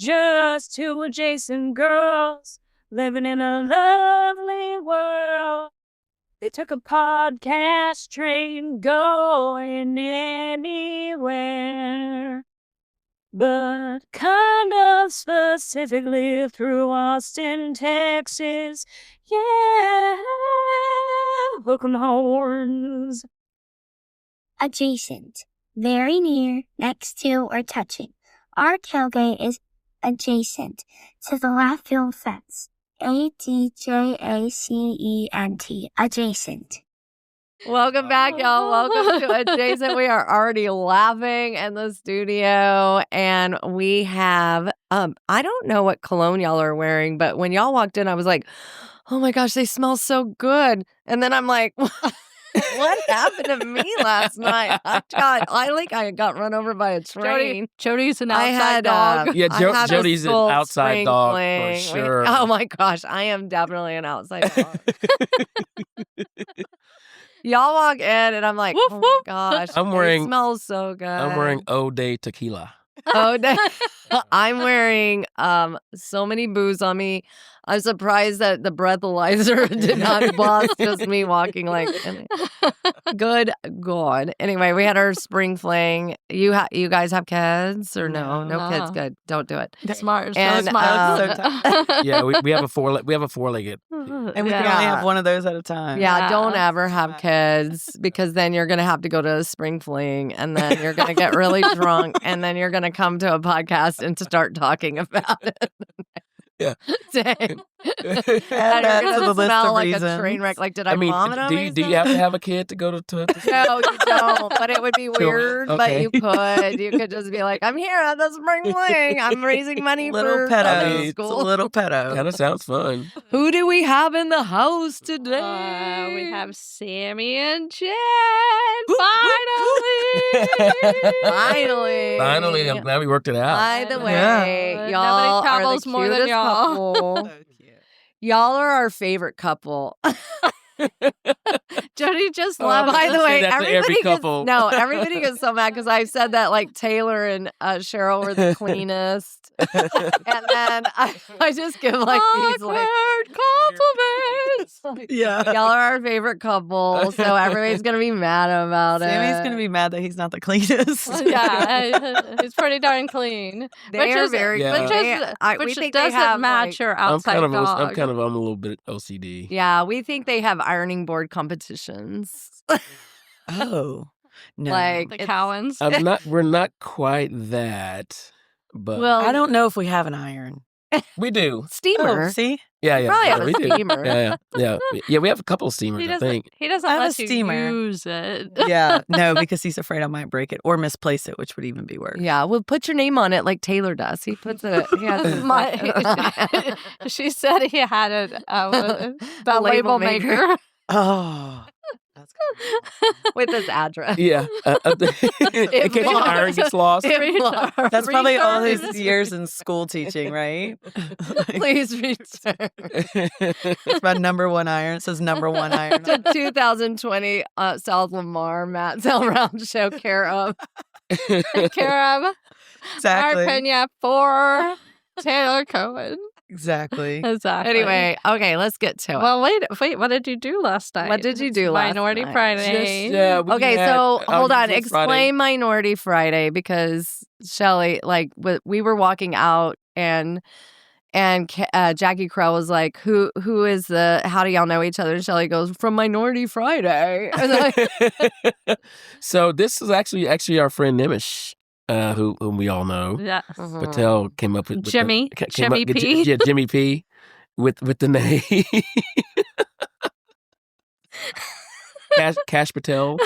Just two adjacent girls living in a lovely world. They took a podcast train going anywhere. But kind of specifically through Austin, Texas. Yeah. Welcome horns. Adjacent. Very near, next to, or touching. Our tailgate is adjacent to the left field fence. ADJACENT. Adjacent. Welcome back, y'all. Welcome to Adjacent. We are already laughing in the studio, and we have, I don't know what cologne y'all are wearing, but when y'all walked in, I was like, oh my gosh, they smell so good. And then I'm like, what happened to me last night? I got run over by a train. Jody's an outside dog. Yeah, Jody's an outside dog for sure. Oh my gosh, I am definitely an outside dog. Y'all walk in and I'm like, oh my gosh, it smells so good. I'm wearing O'Day tequila. O'Day. I'm wearing so many booze on me. I'm surprised that the breathalyzer did not bust just me walking like, good God. Anyway, we had our spring fling. You guys have kids or no? No kids. Good. Don't do it. Smart. And, yeah, we have a four-legged. And we can only have one of those at a time. Yeah, don't ever have kids because then you're going to have to go to a spring fling and then you're going to get really drunk and then you're going to come to a podcast and to start talking about it. Yeah. Dang. That's the list smell of like reasons. a train wreck. Like, did I vomit on myself? Do you have to have a kid to go to No, you don't. But it would be weird. Okay. But you could. You could just be like, I'm here at the spring fling. I'm raising money Little for pedo. school. It's a little pedo. Kind of sounds fun. Who do we have in the house today? We have Sammy and Jen. Finally. Finally, I'm glad we worked it out. By the way, y'all Nobody travels are the more than cutest y'all. couple. So cute. Y'all are our favorite couple. Jody just Oh, left. By the say way, that to every everybody couple. everybody gets so mad because I've said that like Taylor and Cheryl were the cleanest. And then I just give like these like compliments. Yeah. Y'all are our favorite couple, so everybody's gonna be mad about it. Sammy's going to be mad that he's not the cleanest. Yeah, it's pretty darn clean. They are very Yeah. clean. Which We think doesn't they have match your outside I'm dog. a little bit OCD. Yeah, we think they have ironing board competitions. Oh. No. Like The it's- Cowens. We're not quite that, but Well, I don't know if we have an iron. we do. steamer. Oh, see? Yeah. Probably yeah, have a we do. steamer. Yeah. We have a couple of steamers, I think. He doesn't I have a let you steamer. use it. Yeah. No, because he's afraid I might break it or misplace it, which would even be worse. Yeah, well, put your name on it like Taylor does. He puts it. He has his She said he had it the A label maker. Oh. That's good. with his address. Yeah. In case your iron gets lost. That's probably all his Return. years in school teaching, right? Please return It's my number one iron. It says number one iron. to 2020 South Lamar Matt Sell Round Show care of Care of Exactly. Arpenia for Taylor Cohen. Exactly. Exactly. Anyway, okay, let's get to it. Well, wait. What did you do last night? What did you do last Minority night? Friday. Okay, so hold on. Friday. Explain Minority Friday because Shelly, like, we were walking out and Jackie Crow was like, "Who is the? How do y'all know each other?" And Shelly goes, "From Minority Friday." And like, So this is actually our friend Nimish, whom we all know. Yeah. Patel came up with Jimmy. Jimmy with, P. Yeah, Jimmy P. With the name Cash Patel.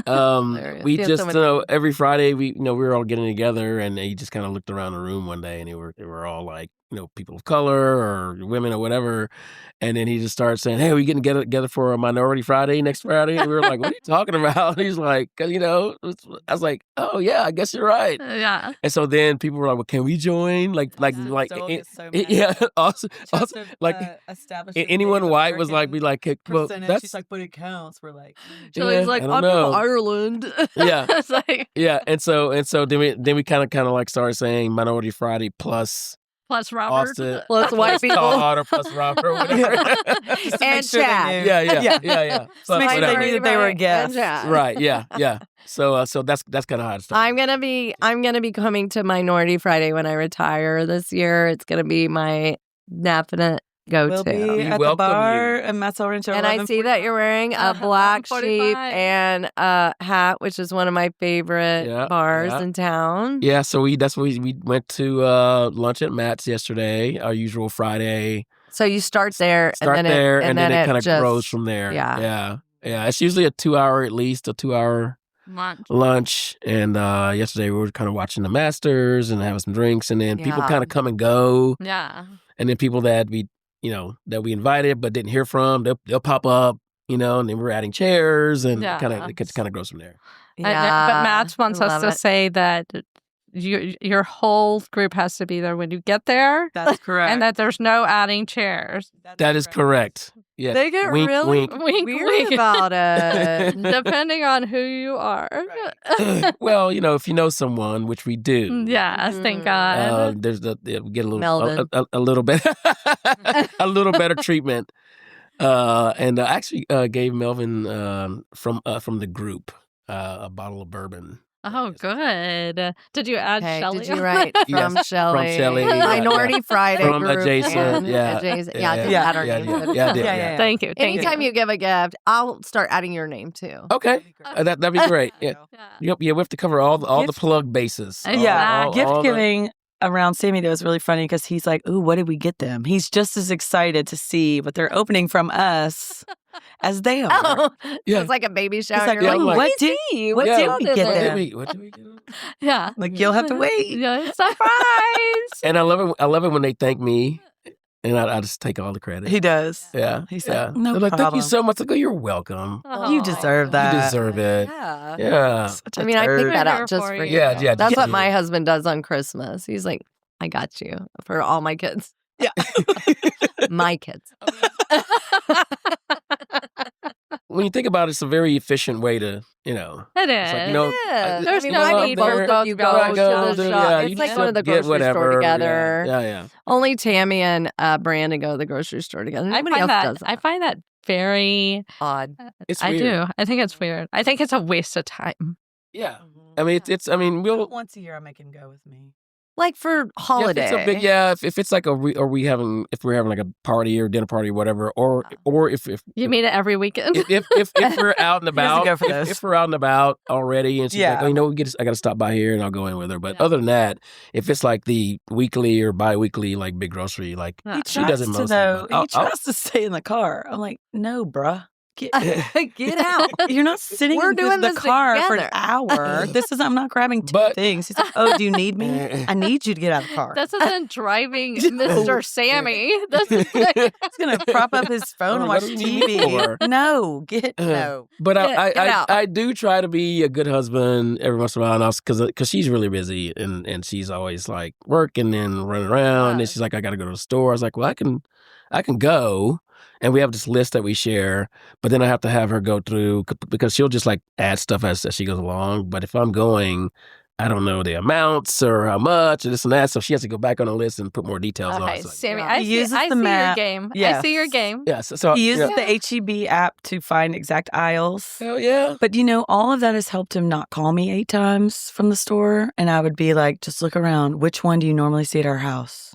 Hilarious. We He has just so many- every Friday we were all getting together, and he just kind of looked around the room one day, and they were all like people of color or women or whatever. And then he just started saying, "Hey, we getting together for a Minority Friday next Friday?" And we were like, "What are you talking about?" And he's like, "'Cause, I was like, "Oh yeah, I guess you're right." Yeah. And so then people were like, "Well, can we join?" Yeah. Also, anyone white was like, "Be like, well, that's." She's like, "But it counts." We're like, Shelly's like, I "I'm don't know. from Ireland." Yeah. It's like Yeah, and so then we kind of like started saying Minority Friday plus Plus Robert. Austin, Plus white people. Todd or plus Robert or whatever. Just to And make sure they Chad. knew. Yeah. Plus make sure they whatever. knew that they were a guest. Right. Yeah. So that's kind of how it started. I'm gonna be coming to Minority Friday when I retire this year. It's gonna be my definite go-to. We'll be We at the welcome bar you. at Matt's Rancho. And I see that you're wearing a black sheep 11:45. and a hat, which is one of my favorite bars in town. Yeah, so we went to lunch at Matt's yesterday, our usual Friday. So you start there, And then it kind of just grows from there. Yeah. It's usually a 2-hour lunch. And yesterday we were kind of watching the Masters and having some drinks, and then people kind of come and go. Yeah. And then people that we invited but didn't hear from, they'll pop up, and then we're adding chairs, and it kind of grows from there. But Matt wants I us love to it. say that your whole group has to be there when you get there, That's correct. and that there's no adding chairs. That is correct. Yes. They get Wink, really wink. Wink, weird wink. about it. Depending on who you are. Well, if you know someone, which we do. Yes, thank God. We get a little Melvin. a little bit a little better treatment. And I actually gave Melvin from the group a bottle of bourbon. Oh, good. Did you add Okay, Shelly? did you write Yes, from Shelly? from Shelly, yeah, Minority Friday From group adjacent, and yeah. adjacent. Yeah, I did yeah, add her yeah, name. yeah, to it. yeah, I did, Yeah. Thank you. Thank Anytime you give a gift, I'll start adding your name too. Okay, that'd be great. Yeah. you. Yep, we have to cover all the Gift- plug bases. Yeah, All gift the- giving around Sammy, that was really funny because he's like, "Ooh, what did we get them?" He's just as excited to see what they're opening from us as they are. Oh, Yeah. it's like a baby shower. He's like, You're "Ooh, like, what did what Yeah, did what we did get they- them?" What did we get? Yeah. Like, you'll have to wait. Yeah, surprise. And I love it when they thank me, and I just take all the credit. He does. Yeah, He's yeah. like, "No They're like, "Thank you problem." so much." I go, "You're welcome. You deserve that. You deserve it." Yeah. Yeah. Such I a mean, I turd. picked that Here out just for for you. you. Yeah. That's what yeah. my husband does on Christmas. He's like, I got you for all my kids. Yeah. My kids. When you think about it, it's a very efficient way to, It is. It's like, Yeah. There's I mean, no I need need for both of you go I to go, the do- shop. yeah, you It's like just going to the get grocery store whatever. together. Yeah. Only Tammy and Brandon go to the grocery store together. I Nobody find else that does that. I find that very Odd. It's I weird. do. I think it's weird. I think it's a waste of time. Yeah. I mean, we'll. Once a year, I make him go with me. Like for holiday. If it's like if we're having like a party or dinner party or whatever, or if You mean it every weekend? if we're out and about, go for those. if we're out and about already, and she's Yeah. like, oh, I got to stop by here, and I'll go in with her. But other than that, if it's like the weekly or bi-weekly, like big grocery, like He she does it Tries mostly. to, though. but I'll- He tries to stay in the car. I'm like, "No, bruh. Get out. You're not sitting We're in doing the this car for an together. hour. I'm not grabbing two But- things." He's like, "Oh, do you need me? I need you to get out of the car." This isn't driving Mr. Sammy. This is He's gonna prop up his phone and What watch do you need me for? TV. No, no. But Get out. I do try to be a good husband every once in a while, because she's really busy and she's always like working and running around, and she's like, I got to go to the store. I was like, well, I can go, and we have this list that we share, but then I have to have her go through because she'll just like add stuff as she goes along. But if I'm going, I don't know the amounts or how much and this and that, so she has to go back on the list and put more details on Okay, it. So, Sammy, He I see, uses I the see your map. game. I Yes. see your game. yeah, so He uses yeah. the HEB app to find exact aisles. Hell yeah. But all of that has helped him not call me 8 times from the store. And I would be like, just look around. Which one do you normally see at our house?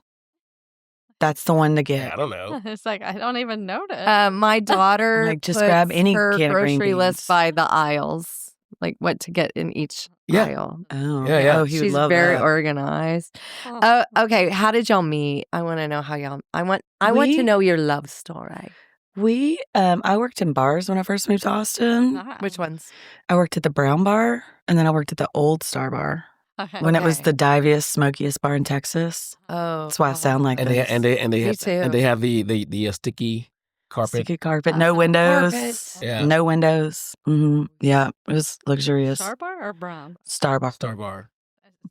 That's the one to get. I don't know. It's like I don't even notice. My daughter Like, just puts grab any her can of green grocery list beans. by the aisles, like what to get in each Yeah. aisle. Oh, Yeah. Oh, he would She's love very that. organized. Oh. Okay, how did y'all meet? I want to know how y'all. I want We- to know your love story. I worked in bars when I first moved to Austin. Ah. Which ones? I worked at the Brown Bar, and then I worked at the Old Star Bar. Okay. When it was Okay. the diviest, smokiest bar in Texas. Oh, That's why I sound like And this. they have the sticky carpet. Sticky carpet, no windows. Carpet. Yeah. No windows. Yeah, it was luxurious. Star Bar or Brown? Star bar. Star Bar.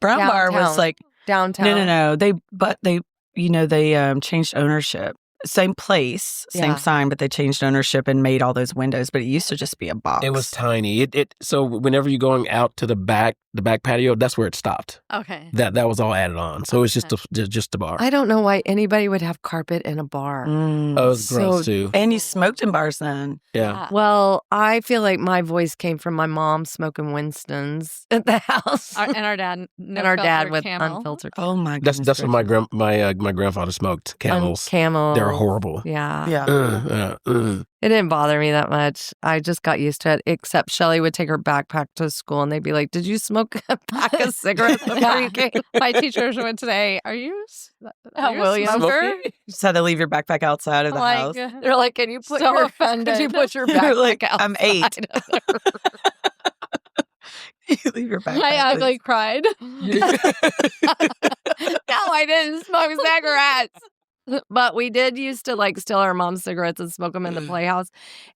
Brown bar was Downtown. like Downtown. no. They changed ownership. Same place, same Yeah. sign, but they changed ownership and made all those windows. But it used to just be a box. It was tiny. So whenever you're going out to the back patio, that's where it stopped. Okay. That was all added on. So it's just a bar. I don't know why anybody would have carpet in a bar. Mm. Oh, it was gross too. And you smoked in bars then. Yeah. Well, I feel like my voice came from my mom smoking Winston's at the house. And our dad. and our dad with Camel. unfiltered Oh my goodness. That's what my grandfather smoked. Camels. Camel. They're horrible. Yeah. Yeah. It didn't bother me that much. I just got used to it, except Shelly would take her backpack to school and they'd be like, "Did you smoke a pack of cigarettes before you came?" My teachers would say, "Are you William. a smoker?" You just had to leave your backpack outside of the house. They're like, "Can you put So your offended. Could you put your You're backpack like, outside?" I'm 8. You leave your backpack. I ugly cried. No, I didn't smoke cigarettes. But we did used to like steal our mom's cigarettes and smoke them in the playhouse.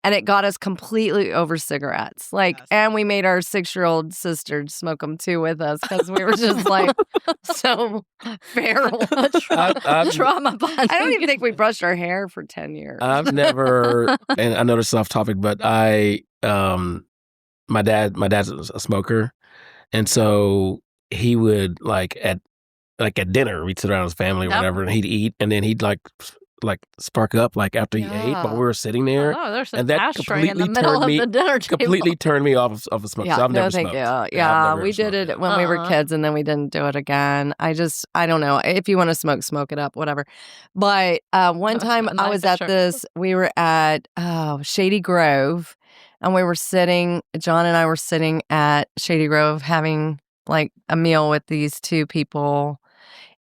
And it got us completely over cigarettes. Like, Yes. and we made our 6-year-old sister smoke them too with us because we were just like so feral. Trauma bonding. I don't even think we brushed our hair for 10 years. I've never, and I know this is off topic, but my dad's a smoker, and so he would like at dinner, we'd sit around his family or Yep. whatever, and he'd eat, and then he'd like spark up like after he ate while we were sitting there. Oh, there's and an that ashtray in the completely middle turned of me- the dinner table. Completely turned me off of smoking. Yeah, So I've no, never thank smoked. you. I've Yeah, never we did smoked. it when we were Uh-uh. kids, and then we didn't do it again. I don't know. If you want to smoke it up, whatever. But one time I Nice, was at sure. we were at Shady Grove, and John and I were sitting at Shady Grove having like a meal with these two people.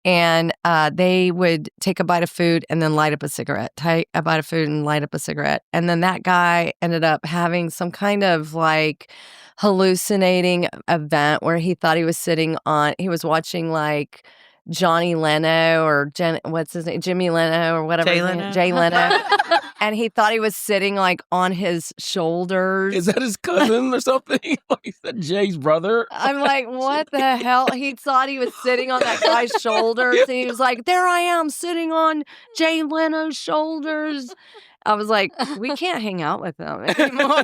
And they would take a bite of food and then light up a cigarette. Take a bite of food and light up a cigarette. And then that guy ended up having some kind of like hallucinating event where he thought he was watching like Johnny Leno or what's his name? Jimmy Leno or whatever. Jay his name- Leno? Jay Leno. And he thought he was sitting like on his shoulders. Is that his cousin or something? Like, is that Jay's brother? I'm like, what the hell? He thought he was sitting on that guy's shoulders. And he was like, there I am sitting on Jay Leno's shoulders. I was like, we can't hang out with them anymore.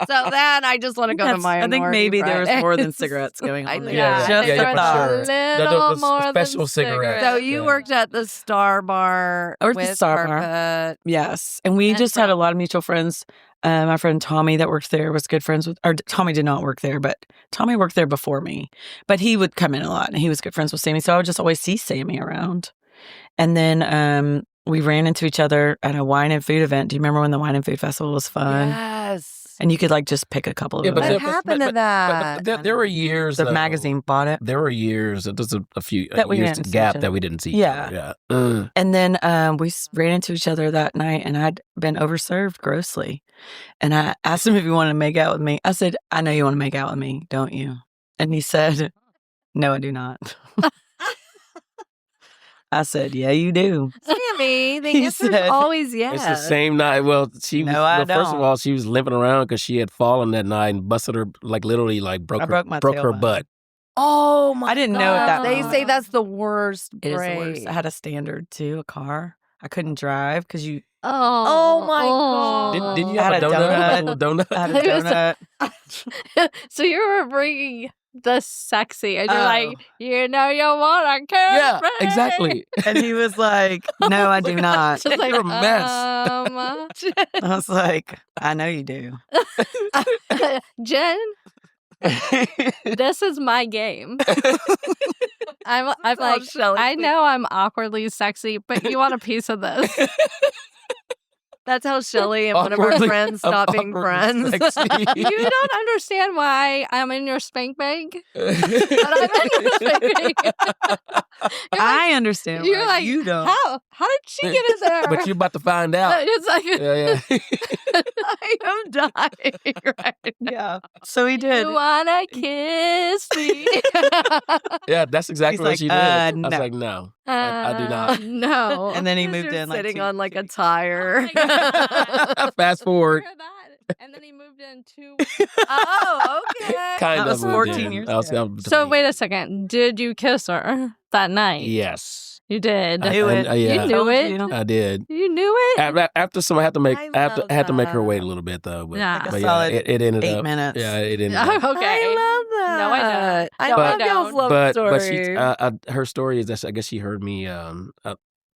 So then I just want to go to my I think maybe there was more than cigarettes going on there. Yeah, Just yeah, a for thought. sure. Little The more special than cigarettes. So you Yeah. worked at the Star Bar I worked at the with Star Bar. carpet. Yes. And we And just had a Brown. lot of mutual friends. My friend Tommy that worked there was good friends with, or Tommy did not work there, but Tommy worked there before me. But he would come in a lot and he was good friends with Sammy. So I would just always see Sammy around. And then we ran into each other at a wine and food event. Do you remember when the wine and food festival was fun? Yes. And you could like just pick a couple of Yeah, them. What there- happened to that? But there were years. The though, magazine bought it. There were years. There's a few That we years didn't see gap each that other. we didn't see. Yeah. Each other. Yeah. And then we ran into each other that night, and I'd been overserved grossly. And I asked him if he wanted to make out with me. I said, I know you want to make out with me, don't you? And he said, no, I do not. I said, yeah, you do. Sammy, the He answer's said- always yes. It's the same night. Well, she was. No, I First of don't. all, she was limping around because she had fallen that night and busted her, like literally, like broke I her broke my her tailbone. butt. Oh my! I didn't know at that God. They point. say that's the worst. It is the break. worst. I had a standard too, a car. I couldn't drive because you Oh my God. Didn't you I have had a a donut? donut. A I little donut? had a It was donut. So you were bringing the sexy, and you're Oh. like, you know, you want to Yeah, carry. exactly. And he was like, no, I do not. Just like, You're a mess. I was like, I know you do. Jen, this is my game. I'm all like, Shelly I thinks. know I'm awkwardly sexy, but you want a piece of this? That's how Shelly and one of our Awkwardly- friends stopped being awkwardly friends. sexy. You don't understand why I'm in your spank bank. But I'm in your spank bank. I understand. You're why like, you don't. how did she get in there? But you're about to find out. It's like, Yeah. I am dying right now. Yeah. So he did. you wanna kiss me? Yeah, that's exactly He's what like, she did. I no. was like, no, I do not. No. And then he 'Cause moved you're in like sitting 2 on like a weeks. tire. Oh my God. Fast forward. Hear that? And then he moved in 2 Oh, okay. Kind That of was moved 14 in. years I was- ago. I was So between- wait a second. Did you kiss her that night? Yes. You did. knew it. Yeah, You knew it. You. I did. You knew it. After some, I had to make. I I had to make her love wait a that. little bit though. But, Yeah. Like a but solid it ended 8 up. minutes. Yeah, it ended up. Okay. I love that. No, I don't. I No, I love y'all's don't. love But story. she her story is that I guess she heard me.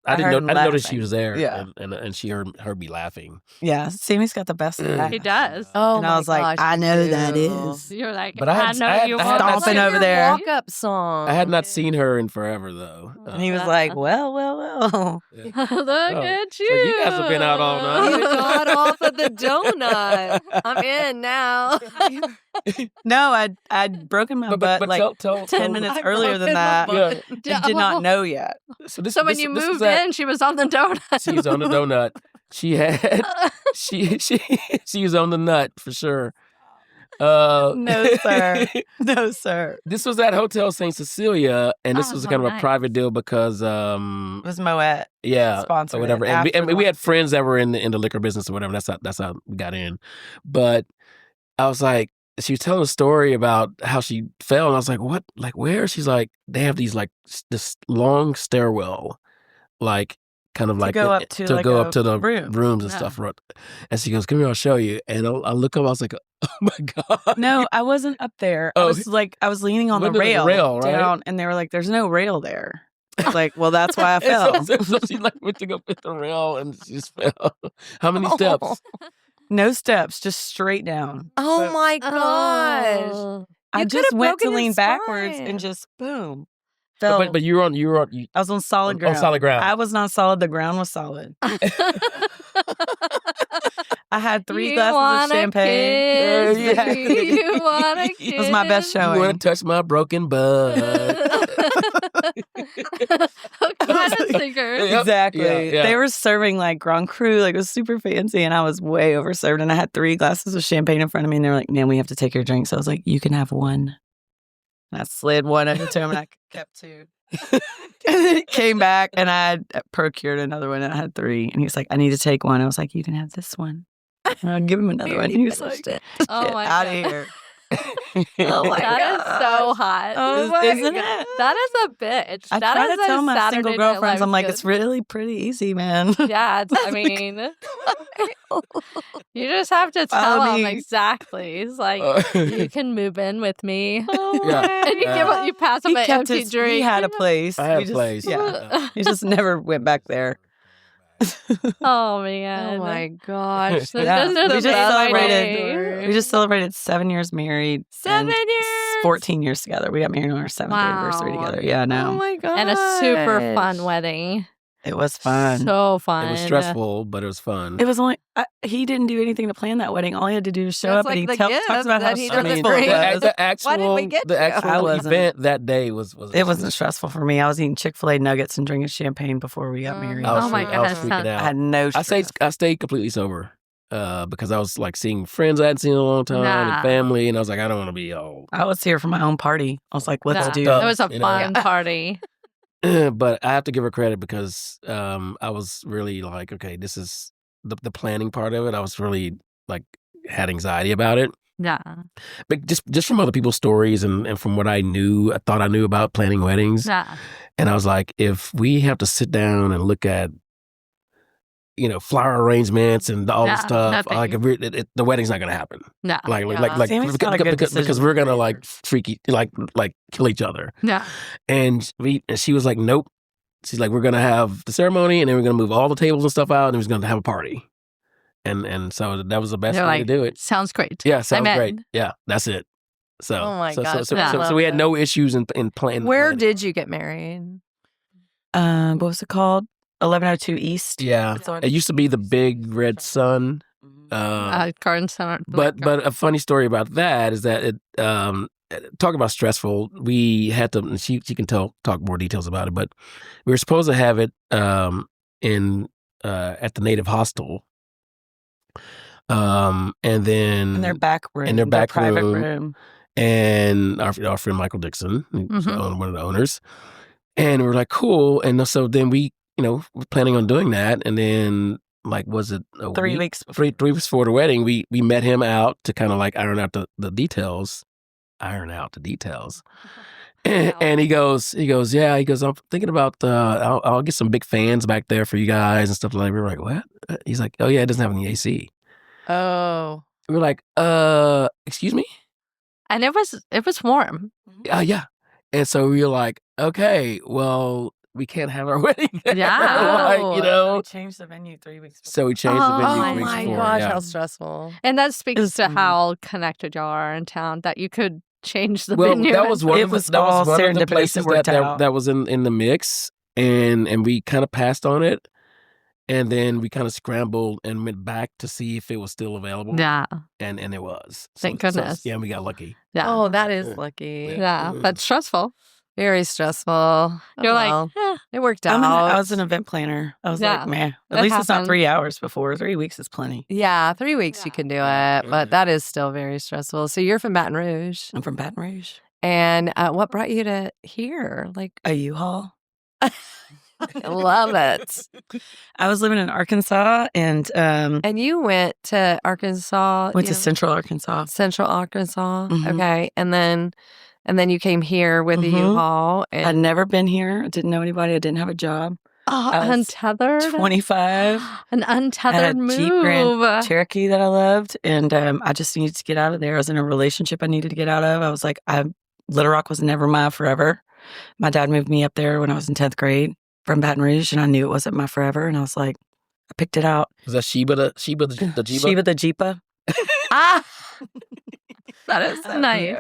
I heard didn't know that she laughing. was there. Yeah. and she heard me laughing. Yeah. Sammy's got the best laugh. He does. Oh, And I my was like, gosh, I know you that do. is. You're like, But I had- know I had- you I had- want Stomping That's like over your there. walk-up song. I had not seen her in forever though. And he was like, well. Look at you. So you guys have been out all night. You got off of the donut. I'm in now. No, I'd broken my butt but like tell 10 minutes I earlier than that. broken Yeah. And did not know yet. So, this, So when this- you this was moved at- in, she was on the donut. she was on the donut. She had she was on the nut for sure. No, sir. No, sir. This was at Hotel St. Cecilia, and this Oh, was kind of a nice. private deal because It was Moet. yeah, Sponsored or whatever. it And after we had lunch. friends that were in the liquor business or whatever. That's how we got in. But I was like, she was telling a story about how she fell, and I was like, what? Like where? She's like, they have these like this long stairwell, like kind of To like go up to, like, go a up to the room. rooms and Yeah. stuff. And she goes, "Come here, I'll show you." And I look up, I was like, "Oh my god!" No, I wasn't up there. I Oh. was leaning on the Went to the rail, rail, right? down, and they were like, "There's no rail there." I was like, well, that's why I fell. so she like went to go hit the rail and she just fell. How many steps? No steps, just straight down. Oh But my gosh. Oh. I You just could've went to broken lean his backwards spine. and just boom, fell. But you were on I was on solid on ground. solid ground. I was not solid. The ground was solid. I had 3 You glasses of wanna champagne. kiss Yeah. me? You wanna kiss? It was my best You want showing. to touch my broken butt? Kind of singer. Yep. Exactly. Yeah. They were serving like Grand Cru, like it was super fancy, and I was way overserved. And I had 3 glasses of champagne in front of me, and they were like, "Man, we have to take your drink." So I was like, "You can have 1." And I slid 1 over to him, and I kept 2. And then he came back, and I had procured another one, and I had 3. And he was like, "I need to take 1." I was like, "You can have this one." And I'll give him another one. And he was like, "Get Oh my out God. of here." Oh my That is so gosh. hot. Oh my Isn't God. it? That is a bitch. I That try is to a tell my Saturday single Night girlfriends, Live I'm like, good. it's really pretty easy, man. Yeah, I mean, you just have to Follow tell him me. exactly. It's like, you can move in with me. Yeah. And you Yeah. you pass him He an kept empty his. drink. He had a place. I had We a just- place. Yeah, he just never went back there. Oh man. Oh my gosh. Yeah. This is We the just best celebrated. story. We just celebrated 7 years married. 7 and years. 14 years together. We got married on our 7th anniversary Wow. together. Yeah, Oh no, my gosh. And a super fun wedding. it was fun. So fun. It was stressful, but it was fun. It was only he didn't do anything to plan that wedding. All he had to do was show That's up, like and the he talks gift about how that he I doesn't mean, stressful bring. it was. the actual, Why didn't we get the you? actual I wasn't. event that day was It wasn't stressful for me. I was eating Chick-fil-A nuggets and drinking champagne before we got married. I was Oh my I was gosh, freaking sounds- out. I had no stress. I stayed completely sober because I was like seeing friends I hadn't seen in a long time Nah. and family, and I was like, I don't want to be all. I was here for my own party. I was like, let's Nah, do stuff. It was a You know? fun party. But I have to give her credit because I was really like, okay, this is the planning part of it. I was really like had anxiety about it, Yeah. but just from other people's stories and from what I thought I knew about planning weddings. Yeah. And I was like, if we have to sit down and look at, flower arrangements and all this Yeah, stuff, nothing. like if the wedding's not gonna happen. Yeah. Like Sammy's got a good because decision we're gonna maker. like freaky like kill each other. Yeah. And she was like, nope. She's like, we're gonna have the ceremony and then we're gonna move all the tables and stuff out and we're gonna have a party. And so that was the best They're way to like, do it. Sounds great. Yeah, sounds I'm great. in. Yeah, that's it. So, Oh my so, gosh, so, I so, love so we had that. no issues in planning. Where did you get married? What was it called? 1102 East. Yeah. It's on- It used to be the Big Red Sun. Garden Center. But a funny story about that is that it talk about stressful. We had to. And she can talk more details about it. But we were supposed to have it in at the Native Hostel. And then in their back room. In their back private room. room. And our friend Michael Dixon, who's one of the owners, and we're like, cool. And so then we, were planning on doing that. And then, like, was it 3 weeks before. 3 weeks before the wedding, we met him out to kind of like iron out the details. And he goes, yeah. He goes, I'm thinking about I'll get some big fans back there for you guys and stuff like that. We were like, what? He's like, oh yeah, it doesn't have any AC. Oh. We were like, excuse me? And it was warm. Yeah. And so we were like, okay, well, we can't have our wedding there. Yeah. We changed the venue 3 weeks before. So we changed the venue Oh 3 weeks my before. gosh, yeah. how stressful. And that speaks to Mhm. how connected y'all are in town, that you could change the Well, venue. that was one It of the, was that all was one of the serendipitous. It places worked that out. was in the mix, and we kind of passed on it, and then we kind of scrambled and went back to see if it was still available. Yeah. And it was. Thank goodness. Yeah, we got lucky. Yeah. Oh, that is lucky. Yeah. But stressful. Very stressful. You're Well, like, it worked out. I was an event planner. I was Yeah, like, man, it at least it's not happens. 3 hours before. 3 weeks is plenty. Yeah, 3 weeks you can do it, but that is still very stressful. So you're from Baton Rouge. I'm from Baton Rouge. And what brought you to here? Like, A U-Haul. I love it. I was living in Arkansas and And you went to Arkansas. went to Central Arkansas. Central Arkansas. Mhm. Okay. And then you came here with the Mhm. U-Haul. I'd And never been here. I didn't know anybody. I didn't have a job. Oh, I was untethered. 25. An I had untethered a move. Jeep Grand Cherokee that I loved, and I just needed to get out of there. I was in a relationship I needed to get out of. I was like, Little Rock was never my forever. My dad moved me up there when I was in 10th grade from Baton Rouge, and I knew it wasn't my forever. And I was like, I picked it out. Was that Sheba the Jeeba? Sheba the Jeepa. ah, That is nice.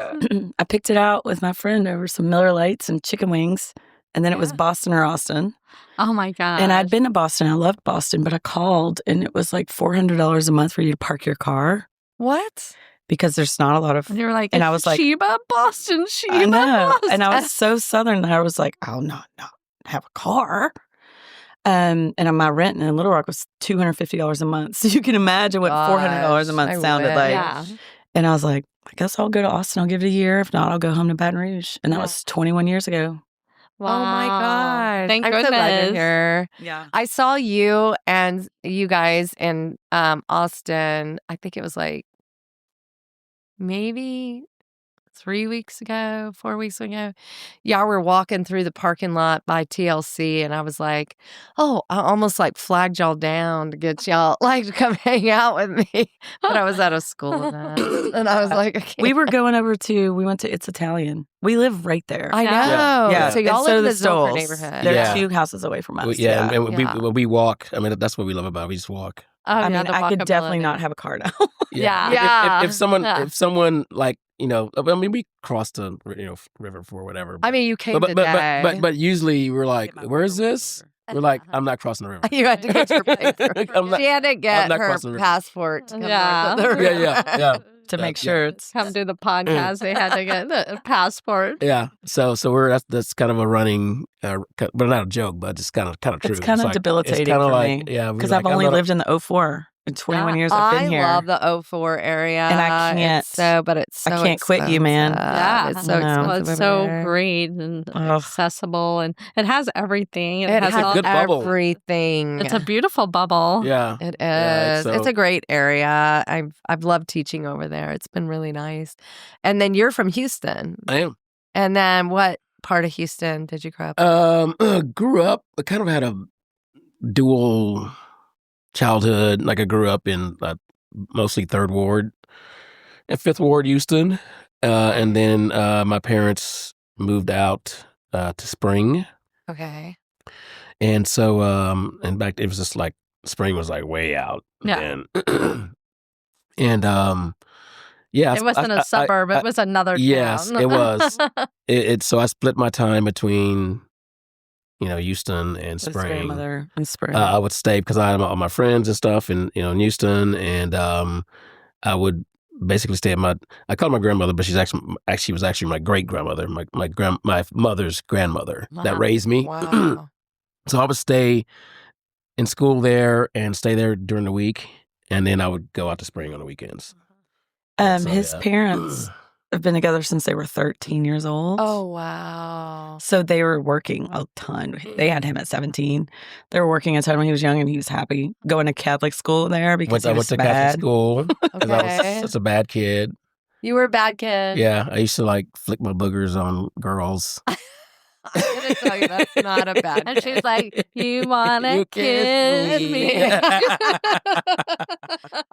I picked it out with my friend over some Miller Lights and chicken wings, and then it was Boston or Austin. Oh my God. And I'd been to Boston. I loved Boston, but I called, and it was like $400 a month for you to park your car what? because there's not a lot of. And you were like, and I was like, Sheba, Boston, Sheba, I know. Boston. And I was so Southern that I was like, I'll not have a car. And my rent in Little Rock was $250 a month. So you can imagine what $400 a month Gosh, I sounded wish. like. Yeah. And I was like, I guess I'll go to Austin. I'll give it a year. If not, I'll go home to Baton Rouge. And that was 21 years ago. Wow. Oh my gosh. Thank I'm goodness. so glad you're here. Yeah. I saw you and you guys in Austin. I think it was like maybe 3 weeks ago, 4 weeks ago. Y'all were walking through the parking lot by TLC, and I was like, oh, I almost like flagged y'all down to get y'all like to come hang out with me. But I was at a school event, and I was like, I can't. We went to It's Italian. We live right there. I know. Yeah. So y'all And live in the the Zilker Stoles. neighborhood. They're Yeah. 2 houses away from us. Yeah, and Yeah. we walk. I mean, that's what we love about it. We just walk. Oh, I yeah, mean, the I could definitely walkability. not have a car now. Yeah. Yeah. If someone Yeah. like I mean, we crossed the river for whatever. I mean, you came but today. but usually we're like, Get my where is paperwork this? over. We're like, I'm not crossing the river. You had to get your paper. I'm not- She had to I'm get not her crossing the river. passport to come Yeah. north of the river. Yeah. to make Yeah. sure it's Come do the podcast. They had to get the passport. Yeah, so that's kind of a running, but not a joke, but it's kind of true. It's kind of like- debilitating it's kinda for like, me. yeah, because I've only lived in the 04 in 21 years I've been I here. love the 04 area. And I can't- It's so I can't quit you, man. Yeah. It's so I know. expensive. Well, it's over so there. great and Ugh. accessible, and it has everything. It has all- good bubble. everything. It's a beautiful bubble. Yeah, It is. Yeah, It's so- a great area. I've loved teaching over there. It's been really nice. And then you're from Houston. I am. And then what part of Houston did you grow up? Grew up. I kind of had a dual childhood. Like I grew up in mostly Third Ward and Fifth Ward, Houston, and then my parents moved out to Spring, Okay. and so and back it was just like Spring was like way out. Yeah. And yeah, It wasn't a suburb. It was another town. Yes, it was. So I split my time between Houston and With his Spring. grandmother in Spring. I would stay because I had all my friends and stuff in Houston, and I would basically stay at I call her my grandmother, but she was actually my great grandmother, my mother's grandmother that raised me. Wow. So I would stay in school there and stay there during the week, and then I would go out to Spring on the weekends. His parents have been together since they were 13 years old. Oh, wow. So they were working a ton. They had him at 17. They were working a ton when he was young, and he was happy going to Catholic school there because he I was went to bad. Catholic school because I Okay. was such a bad kid. You were a bad kid. Yeah, I used to like flick my boogers on girls. I'm going to tell you that's not a bad And kid. she's like, "You wanna You kiss kiss me?" me.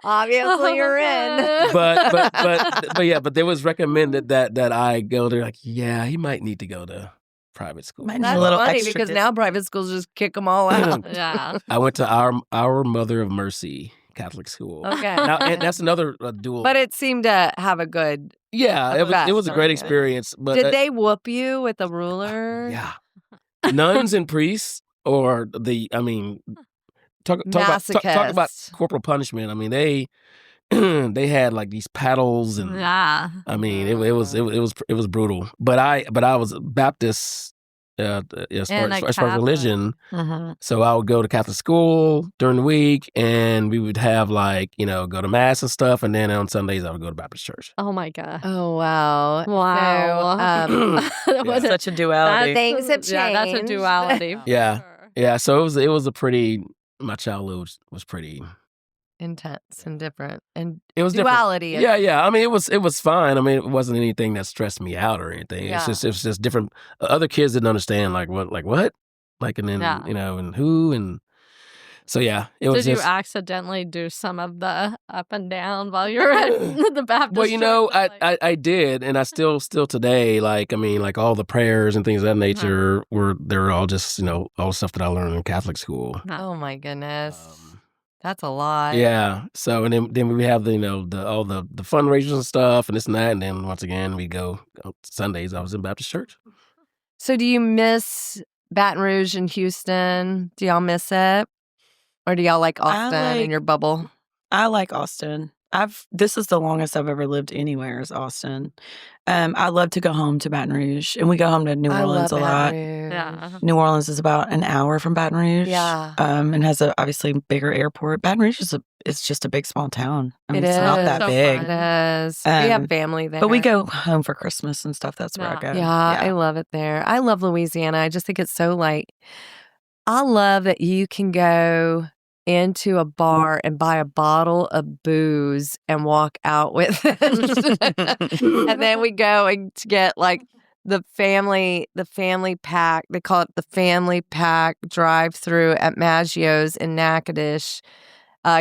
Obviously, you're in. but it was recommended that I go there. Like, yeah, he might need to go to private school. Might need That's a little funny extra because dis- now private schools just kick them all out. Yeah. I went to our Mother of Mercy Catholic school. Okay. Now, and that's another dual. But it seemed to have a good. yeah, it was a great Okay. experience. But Did they whoop you with a ruler? Yeah, nuns and priests, or talk about Masochist. corporal punishment. I mean, they had like these paddles and Yeah. I mean, it was brutal. But I was Baptist as far And a as Catholic. religion. Mm-hmm. So I would go to Catholic school during the week, and we would have go to mass and stuff. And then on Sundays, I would go to Baptist church. Oh my god. Oh, wow. Wow. So, Was it- Such a duality. things have Yeah, that's a changed. duality. Yeah. for sure. Yeah, so it was a pretty. My childhood was pretty. intense and different. And It was different. duality. Yeah. I mean, it was fine. I mean, it wasn't anything that stressed me out or anything. Yeah. It was just different. Other kids didn't understand what, and then Yeah. and who, and so yeah, it was Did you just. accidentally do some of the up and down while you were at the Baptist? Well, church? I did, and I still today, all the prayers and things of that nature they're all just all the stuff that I learned in Catholic school. Oh my goodness. That's a lot. Yeah. So and then we have all the fundraisers and stuff and this and that, and then once again we go Sundays. I was in Baptist church. So do you miss Baton Rouge and Houston? Do y'all miss it? Or do y'all like Austin in your bubble? I like Austin. This is the longest I've ever lived anywhere is Austin. I love to go home to Baton Rouge, and we go home to New Orleans a lot. Yeah. New Orleans is about an hour from Baton Rouge. Yeah. And has a obviously bigger airport. Baton Rouge it's just a big small town. I mean, It it's not is. that So big. fun. It is. We have Um, family there. But we go home for Christmas and stuff. That's where I Yeah. go. Yeah, I love it there. I love Louisiana. I just think it's so I love that you can go into a bar and buy a bottle of booze and walk out with it. And then we go and get the family pack. They call it the family pack drive through at Maggio's in Natchitoches.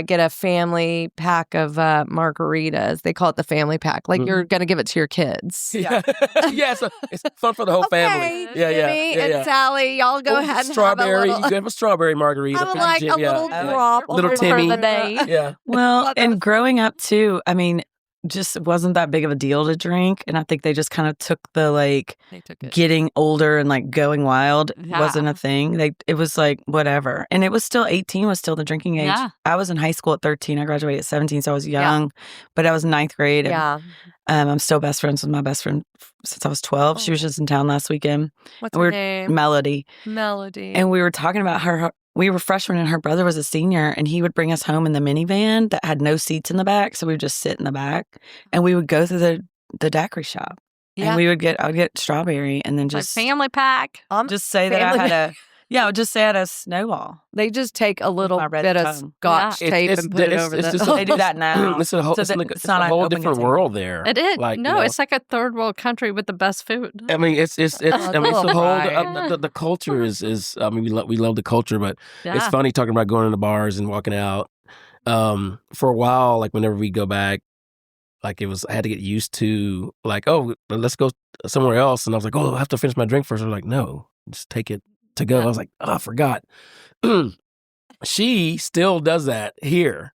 Get a family pack of margaritas. They call it the family pack. You're going to give it to your kids. Yeah. Yeah. So it's fun for the whole family. Yeah. Jimmy and Sally, y'all go ahead and strawberry. have You can have a strawberry margarita. a little drop Little for Timmy. the day. Yeah. Well, and growing up too, I mean, just wasn't that big of a deal to drink. And I think they just kind of took the They took it. getting older and going wild Yeah. wasn't a thing. It was whatever. And it was still 18 was still the drinking age. Yeah. I was in high school at 13. I graduated at 17, so I was young. But I was in ninth grade. And, Yeah. I'm still best friends with my best friend since I was 12. She was just in town last weekend. What's And her we're name? Melody. Melody. And we were talking about her. We were freshmen and her brother was a senior, and he would bring us home in the minivan that had no seats in the back. So we would just sit in the back and we would go through the daiquiri shop. Yeah. And I would get strawberry and then just family pack. just say that I family- had I would just say I had a snowball. They just take a little my red bit of tongue. scotch Yeah. tape It's- and put it it's- over it's the. just They do that now. It's a whole, So it's that like, it's it's not a whole opening different table. world there. It is. No, It's like a third world country with the best food. I mean, it's I mean, it's the whole Right. the culture is. I mean, we love the culture, but Yeah. it's funny talking about going to the bars and walking out. For a while, whenever we go back, I had to get used to let's go somewhere else, and I was like, I have to finish my drink first. I was like, no, just take it to go. I was like, I forgot. She still does that here.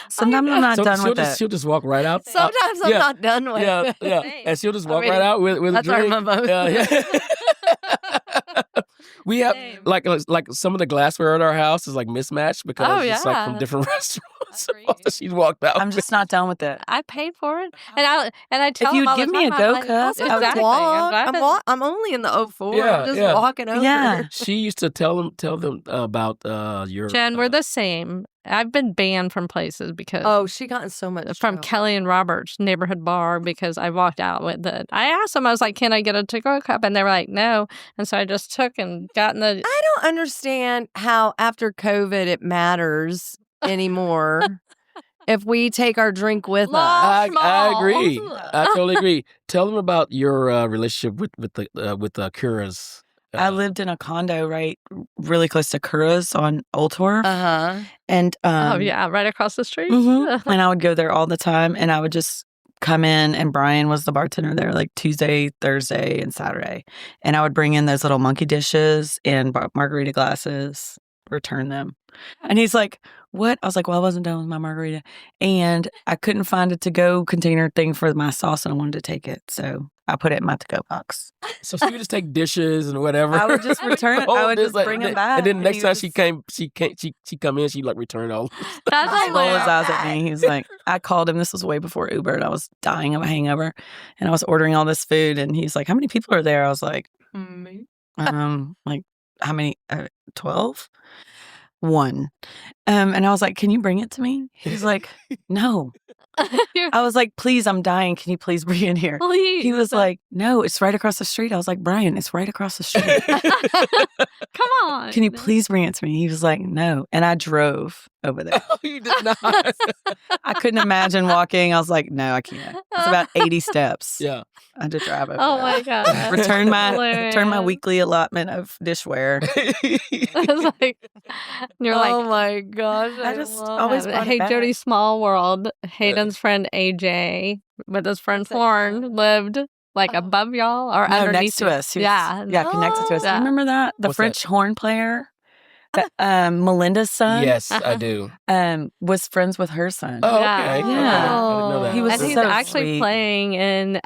Sometimes I'm not done with it. She'll just walk right out. Sometimes I'm yeah. not done with Yeah, it. yeah, Same. and she'll just I walk mean, right out with a That's our drink. mimosa. Yeah. We have Same. like some of the glassware at our house is like mismatched because Oh, it's like from yeah. different restaurants. Agree. So she's walked out. I'm just not done with it. I paid for it, and I tell you them would all the give me time, a I'm Go like, Cup, exactly. I would take- I'm I'm only in the 04. Yeah, I'm just yeah. walking over. Yeah. She used to tell them about your Jen, we're the same. I've been banned from places because Oh, she got in so much from trouble. Kelly and Robert's neighborhood bar because I walked out with it. I asked them, I was like, "Can I get a to-go cup?" And they were like, "No." And so I just took and got in the. I don't understand how after COVID it matters anymore if we take our drink with Law. us. I Small. agree. I totally agree. Tell them about your relationship with the Curas. I lived in a condo really close to Kura's on Old Torf. Uh-huh. And Oh yeah, right across the street. mhm. And I would go there all the time, and I would just come in, and Brian was the bartender there like Tuesday, Thursday, and Saturday. And I would bring in those little monkey dishes and margarita glasses, return them. And he's like, "What?" I was like, "Well, I wasn't done with my margarita, and I couldn't find a to-go container thing for my sauce, and I wanted to take it, so I put it in my to-go box." So she would just take dishes and whatever. I would just return it. I would just bring them back. And then next he time was she come in, she like return all. That's He rolled his hilarious. eyes at me. He was like, I called him. This was way before Uber, and I was dying of a hangover, and I was ordering all this food, and he's like, "How many people are there?" I was like, like how many? 12. 1. And I was like, "Can you bring it to me?" He's like, "No." I was like, "Please, I'm dying. Can you please bring it here?" Please. He was like, "No, it's right across the street." I was like, "Brian, it's right across the street. "Come on, Can you please bring it to me?" He was like, "No." And I drove over there. You did not. I couldn't imagine walking. I was like, "No, I can't." It's about 80 steps. Yeah. I had to drive over Oh there. my god! Return my Hilarious. weekly allotment of dishware. It's like you're Oh like, my gosh. I just love always it. brought it hey, back. Jody, small world. Hayden's friend AJ with his friend Florin lived like above y'all or No, underneath next to you. us. He was- Yeah. Yeah, connected to us. Do Yeah. you remember that? The What's French that? horn player? That, Melinda's son? Yes, I do. Was friends with her son. Oh, Yeah. okay. Okay. Yeah. I didn't know that. He was And he's so actually sweet. playing in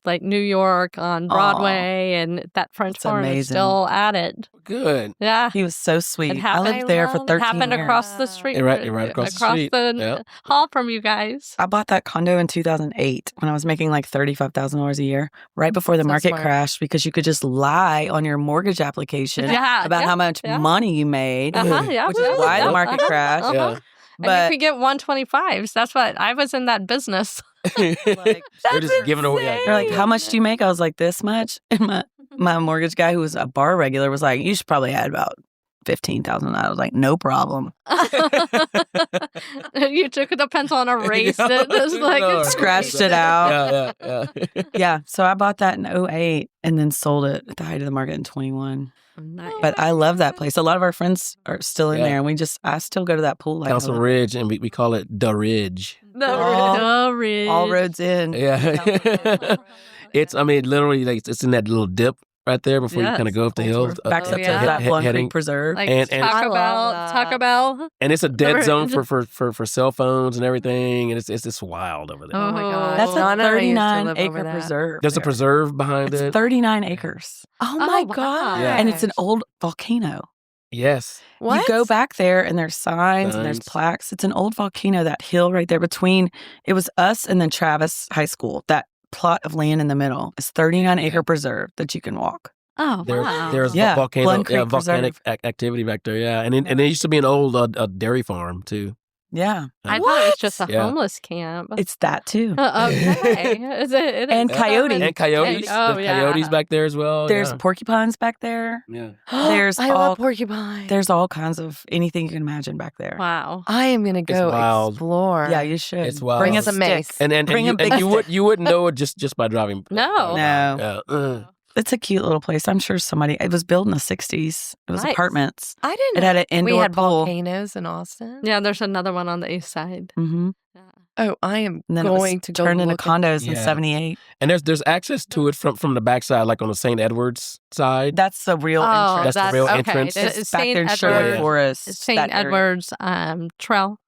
like New York on Broadway, and that French That's horn is amazing. still at it. Good. Yeah. He was so sweet. It I happened- lived there for I love 13 It happened years. across the street. Right across the street. the Yeah. hall from you guys. I bought that condo in 2008 when I was making like $35,000 a year, right before the So market smart. crashed, because you could just lie on your mortgage application Yeah, about yeah, how much yeah. money you made, Yeah. which is why the market crashed. Yeah. And But you could get 125s. That's what I was in that business. like, They're just giving away. they're like, "How much do you make?" I was like, "This much." And my mortgage guy, who was a bar regular, was like, "You should probably add about 15,000." I was like, "No problem." You took the pencil and erased it. It's like No, Scratched it out. Yeah. Yeah, so I bought that in 2008 and then sold it at the height of the market in 21. Nice. But I love that place. A lot of our friends are still in Yeah. there, and I still go to that pool. Like, I Council love it. Ridge, and we call it the Ridge. All roads in. Yeah. It's, I mean, literally, like, it's in that little dip right there before you Yes. kind of go up the hill. Backs Oh, up yeah. to that Blunt heading, Creek Preserve. Like And- I Taco love Bell. that. Taco Bell. and it's a dead Ridge. zone for cell phones and everything, and it's just wild over there. Oh my God. That's a Donna and I used to 39 live over acre that. preserve. There's a there. preserve behind It's it. 39 acres. Oh Oh, my wow. God. Yeah. And it's an old volcano. Yes. What? You go back there and there's signs and there's Signs. plaques. It's an old volcano, that hill right there between, it was us and then Travis High School. That plot of land in the middle is 39 acre preserve that you can walk. Oh, There's wow. there's Yeah, volcanic Creek volcanic activity back there. Yeah, and there used to be an old dairy farm too. Yeah. I thought it was just a Yeah. homeless camp. It's that too. Okay. Is it And is. coyotes. And coyotes. Oh, There's yeah. coyotes back there as well. There's yeah. porcupines back there. Yeah. There's I all- love porcupine. There's all kinds of anything you can imagine back there. Wow. I am gonna go wild. explore. Yeah, you should. It's wild. Bring a It's a stick. mace. And Bring a big you wouldn't know it just by driving. No. No. Yeah. It's a cute little place. I'm sure it was built in the 60s. It was Nice. apartments. I didn't It had an we indoor had pool. volcanoes in Austin. Yeah, there's another one on the east side. Mm-hmm. Oh, I am And then it was going to go turned into look at- condos in Yeah. 78. And there's access to it from the backside, like on the St. Edwards side. That's the real Oh, entrance. That's the real okay. entrance. It's It's back St. there in Sherwood Edward. Forest. St. that area. Edward's Trail.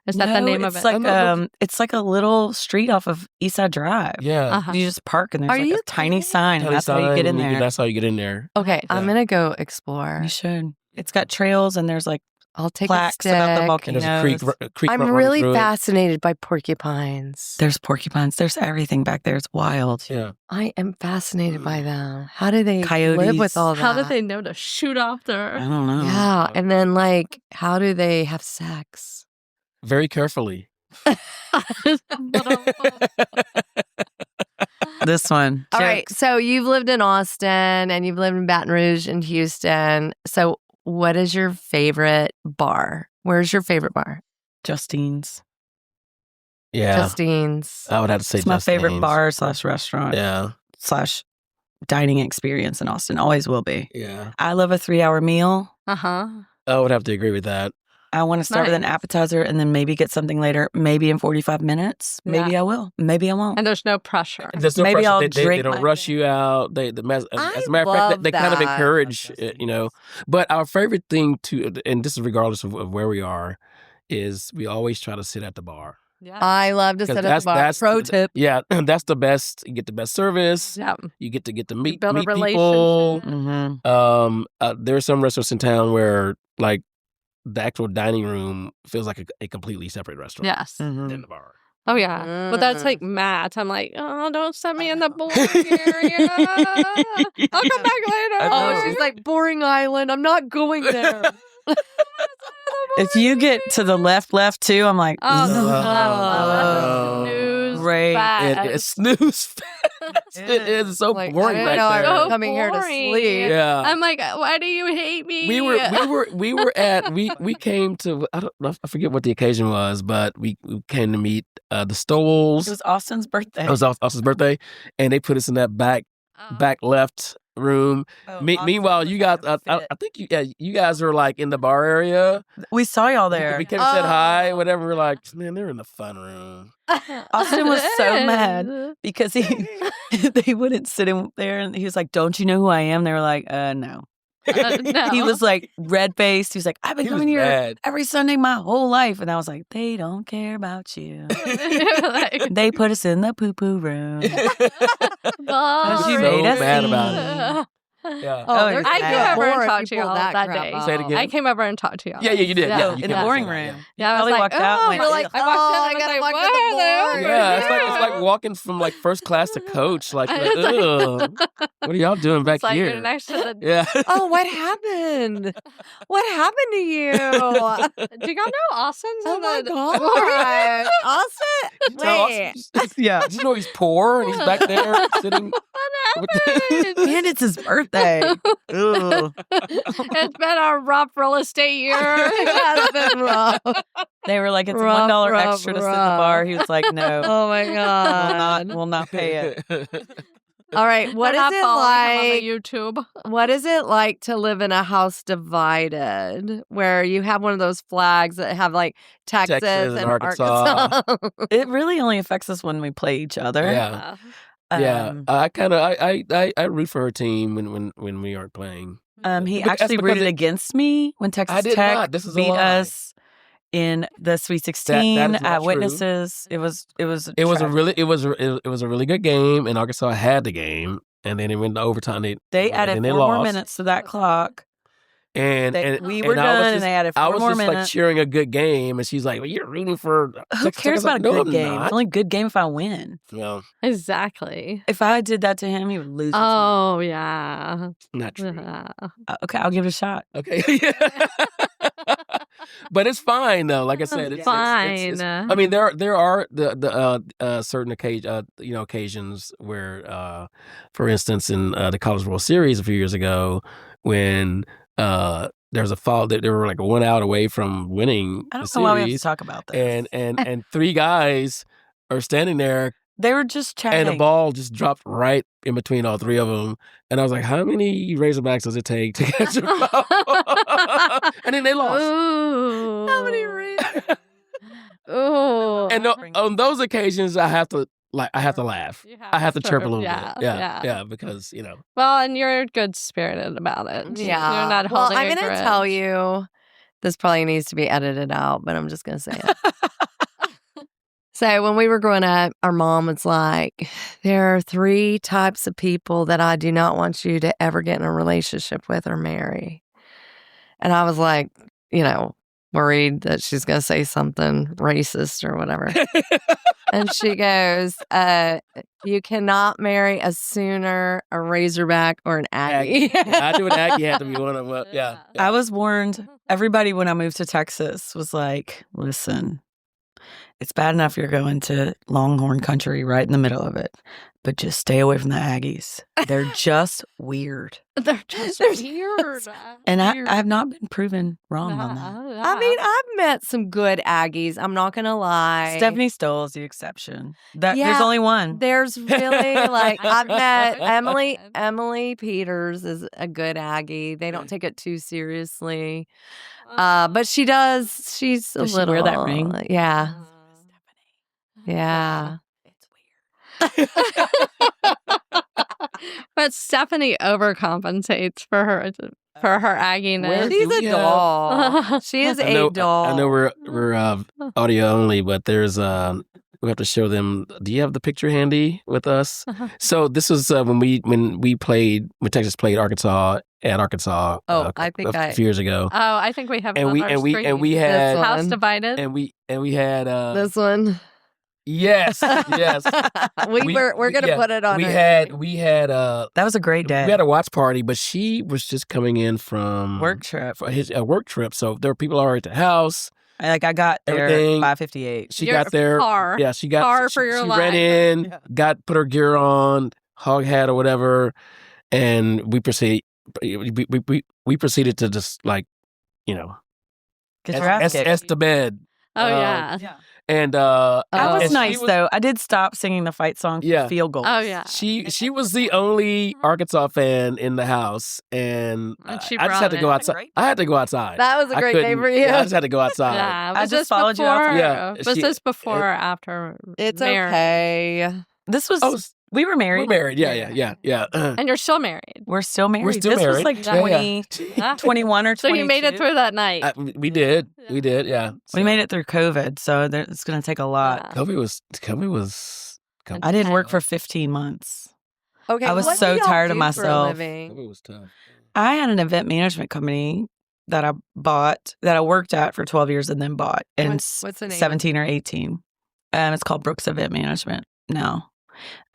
Is that the name of it's it? like it's like a little street off of Eastside Drive. Yeah. Uh-huh. You just park and there's Are like you a tiny sign, and Tiny that's how you sign, get in and there. That's how you get in there. Okay, I'm Yeah. gonna go explore. You should. It's got trails and there's like I'll take plaques a about the stick. And volcanoes. there's a creek I'm running really through it. fascinated by porcupines. There's porcupines. There's everything back there. It's wild. Yeah. I am fascinated by them. How do they live Coyotes. with all that? How did they know to shoot off I their? don't know. Yeah, and then like, how do they have sex? Very carefully. This one. All right, Jokes. so you've lived in Austin and you've lived in Baton Rouge and Houston. So what is your favorite bar? Where's your favorite bar? Justine's. Yeah. Justine's. I would have to say It's my favorite Justine's. bar / restaurant Yeah. / dining experience in Austin. Always will be. Yeah. I love a 3-hour meal. Uh-huh. I would have to agree with that. I want to start with an Nice. appetizer and then maybe get something later. Maybe in 45 minutes. Maybe I will. Maybe I won't. And there's no pressure. There's no Maybe pressure. I'll They drink don't my rush thing. you out. As a matter of fact, love they kind of that. encourage, But our favorite thing and this is regardless of where we are, is we always try to sit at the bar. Yeah. I love to 'Cause sit at the bar. that's Pro the- tip. Yeah, that's the best. You get the best service. Yeah. You get to meet build a people. relationship. Mm-hmm. There are some restaurants in town where like the actual dining room feels like a completely separate restaurant Yes. Mm-hmm. than the bar. Oh yeah. But that's like Matt. I'm like, oh, don't send me in the boring area. I'll come back later. I Oh, know. she's like, boring island. I'm not going there. If you get to the left too, I'm like, Oh, no. Oh. snooze Great. fest. It's snooze fest. It is so Like, boring I back didn't know I there. was So coming here to boring. sleep. Yeah. I'm like, why do you hate me? we came to I don't know, I forget what the occasion was, but we came to meet the Stoles. It was Austin's birthday. It was Austin's birthday, and they put us in that back left room. Oh, Meanwhile, Austin you was guys, having a I fit. think you guys were like in the bar area. We saw y'all there. We came and said hi, Oh. whatever. We're like, man, they're in the fun room. Austin was so mad because they wouldn't sit in there, and he was like, "Don't you know who I am?" They were like, "No." No. He was like red faced. He was like, "I've been He was coming here mad. every Sunday my whole life," and I was like, "They don't care about you." Like, They put us in the poo poo room. He was you so made us mad see. about it. Yeah. Oh, there's I Yeah. came over more and talked to people y'all that that crap day. out. Say it again. I came over and talked to y'all. Yeah, you did. Yeah, No, you in the came boring over. room. Yeah, I was Probably like, walked out and oh, went, You're like, I walked oh, in, I was gotta like, walk why to the are they board. over Yeah, it's here? like walking from like first class to coach. Like, It's like- ugh, what are y'all doing back It's like here? you're next to the. Yeah. Oh, what happened? What happened to you? Oh Do y'all know Austin's? in my the- god, Austin! Tell Wait, us- Yeah. Did you know he's poor and he's back there sitting? What happened? And it's his birthday. Ugh. It's been a rough real estate year. it has been rough. They were like, "It's Rough, $1 rough, extra to sit in the rough. bar." He was like, "No, Oh my god! we'll not pay it." All right, what They're is not it following him like? on the YouTube? What is it like to live in a house divided, where you have one of those flags that have like Texas, Texas and and Arkansas. It really only affects us when we play each other. Yeah. Uh, Yeah, Um, I kind of I root for her team when we aren't playing. He That's actually because rooted it- against me when Texas I did Tech not. This is a beat lie. us in the Sweet 16 that is not at true. Witnesses. It was It was a really good game, and Arkansas had the game, and then it went to overtime. They added and 4 they more lost. minutes to that clock. And We were and I done, was and just- they added I 4 was more just like minutes. cheering a good game, and she's like, "Well, you're rooting for Who Texas Tech." cares I was about like, a "No, good I'm game? It's not." only a good game if I win. Well, exactly. If I did that to him, he would lose. his mind. Oh yeah. not true. Okay, I'll give it a shot. Okay, but it's fine though. Like I said, it's Fine. I mean, there are the certain occasions where, for instance, in the College World Series a few years ago, when there's a fall, they were like 1 out away from winning I the don't know why we have to series, talk about this. and 3 guys are standing there, They were just chatting. and the ball just dropped right in between all 3 of them, and I was like, "How many Razorbacks does it take to catch a ball?" And then they lost. Ooh. How many rings? Ooh. And on those occasions, I have to laugh. You I have to chirp a little yeah, bit. Yeah, because Well, and you're good spirited about it. Yeah. You're not well, holding I'm a gonna grudge. tell you. This probably needs to be edited out, but I'm just gonna say it. So when we were growing up, our mom was like, there are 3 types of people that I do not want you to ever get in a relationship with or marry. And I was like, worried that she's going to say something racist or whatever. And she goes, you cannot marry a Sooner, a Razorback, or an Aggie. I knew an Aggie had to be one of them. Yeah. I was warned. Everybody when I moved to Texas was like, listen, it's bad enough you're going to Longhorn country right in the middle of it, but just stay away from the Aggies. They're just weird. They're just weird. And I have not been proven wrong on that. I mean, I've met some good Aggies. I'm not going to lie. Stephanie Stoll's the exception. There's Yeah. only one. There's really I've met Emily Peters is a good Aggie. They don't take it too seriously. But she does. She's a Does she little. wear that ring? Yeah. Yeah. It's weird. But Stephanie overcompensates for her Agginess. She's a we doll. She is a doll. I know we're audio only, but there's we have to show them. Do you have the picture handy with us? So this was when Texas played Arkansas at Arkansas. I think a few years ago. Oh, I think we have it And on we our and we screen. and we had This House one. Divided. and we had This one. yes. We're gonna put it on. We our- had That was a great day. we had a watch party, but she was just coming in from Work trip. for his work trip. So there were people already at the house. I got there Everything. 5:58. She Your got there. car. Yeah, she got Car she, for your she life. ran in, Yeah. put her gear on, hog hat or whatever, and we proceeded to just Get your ass kicked. to bed. Oh, yeah. And That was and she nice though. I did stop singing the fight song for Yeah. field goals. Oh, yeah. She was the only Arkansas fan in the house, and And she I just had brought to go it. outside. Great. I had to go outside. That was a I great day couldn't- for you. Yeah, I just had to go outside. Yeah. I Was just this followed you before? outside. Yeah, Was this before or after? It's marriage? okay. This was Oh, we were married. we're married. Yeah. And you're still married. We're still married. We're still this married. was like Yeah. 20, Yeah. 21 or 22. So you made it through that night. We did. We did. Yeah. We made it through COVID, so it's going to take a lot. Yeah. COVID was. I didn't work for 15 months. Okay. I was what so do y'all tired of do for a myself. living? COVID was tough. I had an event management company that I worked at for 12 years and then bought in What's the name? 17 or 18. It's called Brooks Event Management now.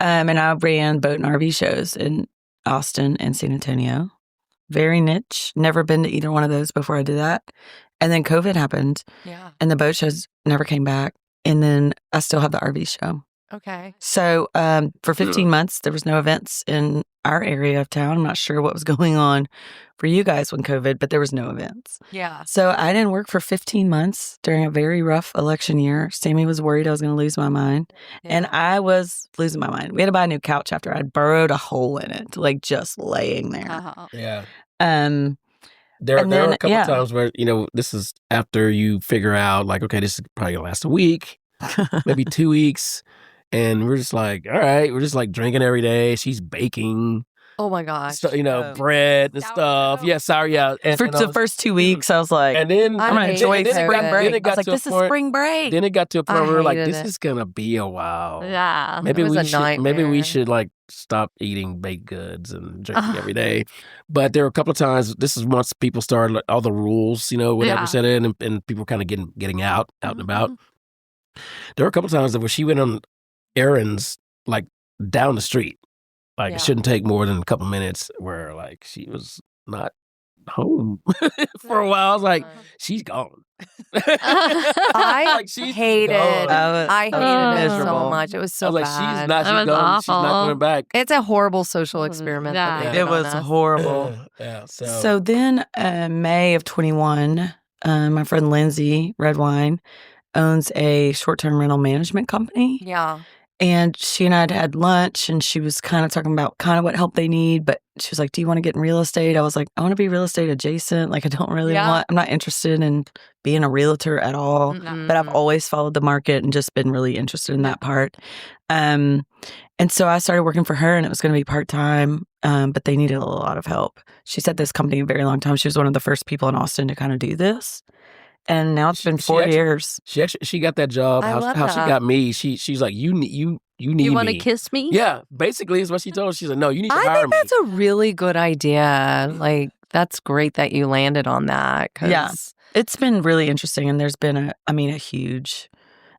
And I ran boat and RV shows in Austin and San Antonio. Very niche. Never been to either one of those before I did that. And then COVID happened Yeah. and the boat shows never came back. And then I still have the RV show. Okay. So for 15 months, there was no events in our area of town. I'm not sure what was going on for you guys when COVID, but there was no events. Yeah. So I didn't work for 15 months during a very rough election year. Sammy was worried I was going to lose my mind. And I was losing my mind. We had to buy a new couch after I'd burrowed a hole in it, like just laying there. Uh-huh. Yeah. Um, There And were then, a couple yeah. times where this is after you figure out like, okay, this is probably gonna last a week, maybe 2 weeks, and we're just like, all right, we're just like drinking every day. She's baking, Oh my gosh. bread and stuff. Sourdough. Yeah, sorry, yeah. And, for and I the was- first 2 weeks, I was like, and then I I'm going to hated enjoy it. spring Then it break. I got was like, to a this is point- spring break. Then it got to a point I where we were like, hated this it. is gonna be a while. Yeah. Maybe It was we a should. Maybe we nightmare. should like stop eating baked goods and drinking every day. But there were a couple of times. This is once people started like, all the rules, whatever Yeah. set in, and people kind of getting out and about. Mm-hmm. There were a couple of times where she went on errands like down the street. Like Yeah. it shouldn't take more than a couple minutes. Where like she was not home for a while. I was like, she's gone. I Like, she's hated. gone. I hated it so miserable. much. It was I so was like, bad. she's That was gone. She's not awful. coming back. It's a horrible social experiment. that Yeah. they It did was on us. horrible. Yeah. So then, May of 21, my friend Lindsay Redwine owns a short-term rental management company. Yeah. And she and I had lunch, and she was kind of talking about kind of what help they need. But she was like, do you want to get in real estate? I was like, I want to be real estate adjacent. Like, I don't really Yeah. I'm not interested in being a realtor at all. Mm-mm. But I've always followed the market and just been really interested in that part. And so I started working for her, and it was going to be part-time, but they needed a lot of help. She's had this company a very long time. She was one of the first people in Austin to kind of do this. And now it's been She 4 actually- years. She got that job. I love How she that. got me? She's like, you need You want to me. kiss me? Yeah, basically is what she told us. She's like, no, you need to I hire think me. that's a really good idea. Like, that's great that you landed on that. 'Cause Yeah. It's been really interesting, and there's been a huge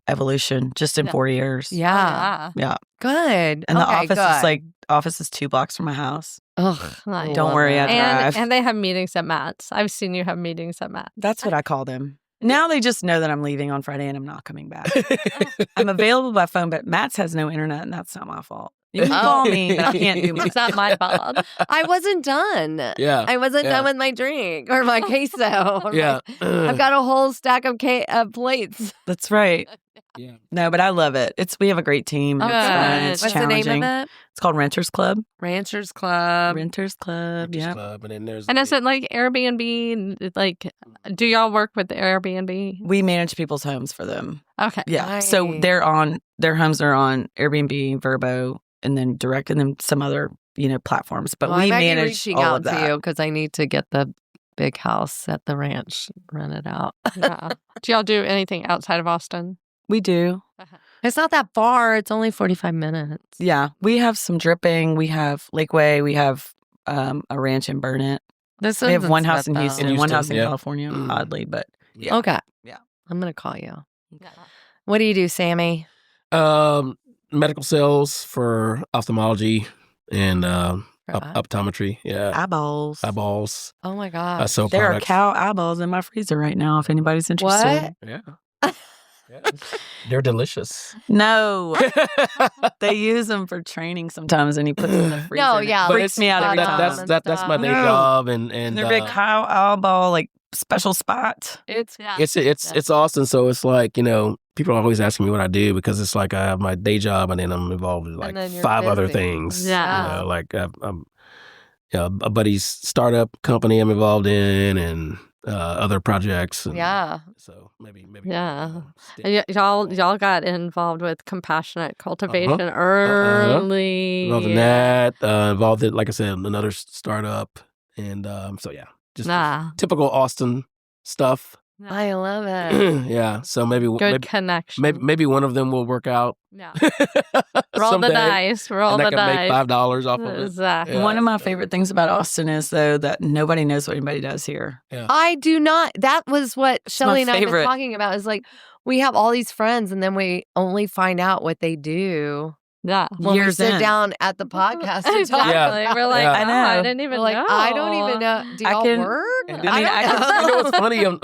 evolution just in 4 years. Oh, Yeah. Yeah. Good. And the Okay, office is 2 blocks from my house. Ugh, Nice. I Don't love worry, it. I drive. And they have meetings at Matt's. I've seen you have meetings at Matt's. That's what I call them. Now they just know that I'm leaving on Friday and I'm not coming back. I'm available by phone, but Matt's has no internet, and that's not my fault. You can call me, but I can't do much. It's not my fault. I wasn't done. Yeah. I wasn't Yeah. done with my drink or my queso. or Yeah. I've got a whole stack of plates. That's right. Yeah. No, but I love it. We have a great team. Oh, It's fun. good. It's What's the challenging. name of it? It's called Renters Club. Ranchers Club. Renters Club. Renters Yeah. Club, and then there's And is it like Airbnb? Like, do y'all work with Airbnb? We manage people's homes for them. Okay. Yeah. So Nice. their homes are on Airbnb, Verbo, and then Direct, and then some other, platforms. But Well, we I might be manage reaching all out of to that. you because I need to get the big house at the ranch rented out. Yeah. Do y'all do anything outside of Austin? We do. It's not that far. It's only 45 minutes. Yeah. We have some dripping. We have Lakeway. We have a ranch in Burnett. This We have is one house in though. Houston In and one Houston, house in yeah. California, Mm. oddly. But yeah. Okay. Yeah. I'm going to call you. What do you do, Sammy? medical sales for ophthalmology and optometry. Yeah. Eyeballs. Eyeballs. Oh my God. So There products. are cow eyeballs in my freezer right now if anybody's interested. What? Yeah. Yeah. They're delicious. No. They use them for training sometimes, and he puts them in the freezer. No, and it yeah, freaks me out every spot time. on and That's my stuff. day No. job, and And they're big cow eyeball, like special spot. It's it's Austin, so it's like, people are always asking me what I do because it's like I have my day job and then I'm involved in like then you're 5 other busy. things. Yeah. Like I'm a buddy's startup company I'm involved in and other projects. And Yeah. So maybe. Yeah. stick. Y'all got involved with compassionate cultivation Uh-huh. early. Involved in that. Involved in, like I said, another startup. And so yeah, just typical Austin stuff. I love it. Yeah. So maybe Good connection. maybe one of them will work out. Yeah. Roll someday, the dice. Roll and I the can dice. make $5 off of it. Exactly. Yeah. One of my favorite things about Austin is, though, that nobody knows what anybody does here. I do not. That was what Shelly and I were favorite. talking about. Is like we have all these friends, and then we only find out what they do Yeah. when Years we sit in. down at the podcast. and talk. Exactly. We're like, Yeah. I I know. didn't even We're like, know. I don't even know. Do I y'all can- work? And I mean, don't I can- know. You know what's funny? I'm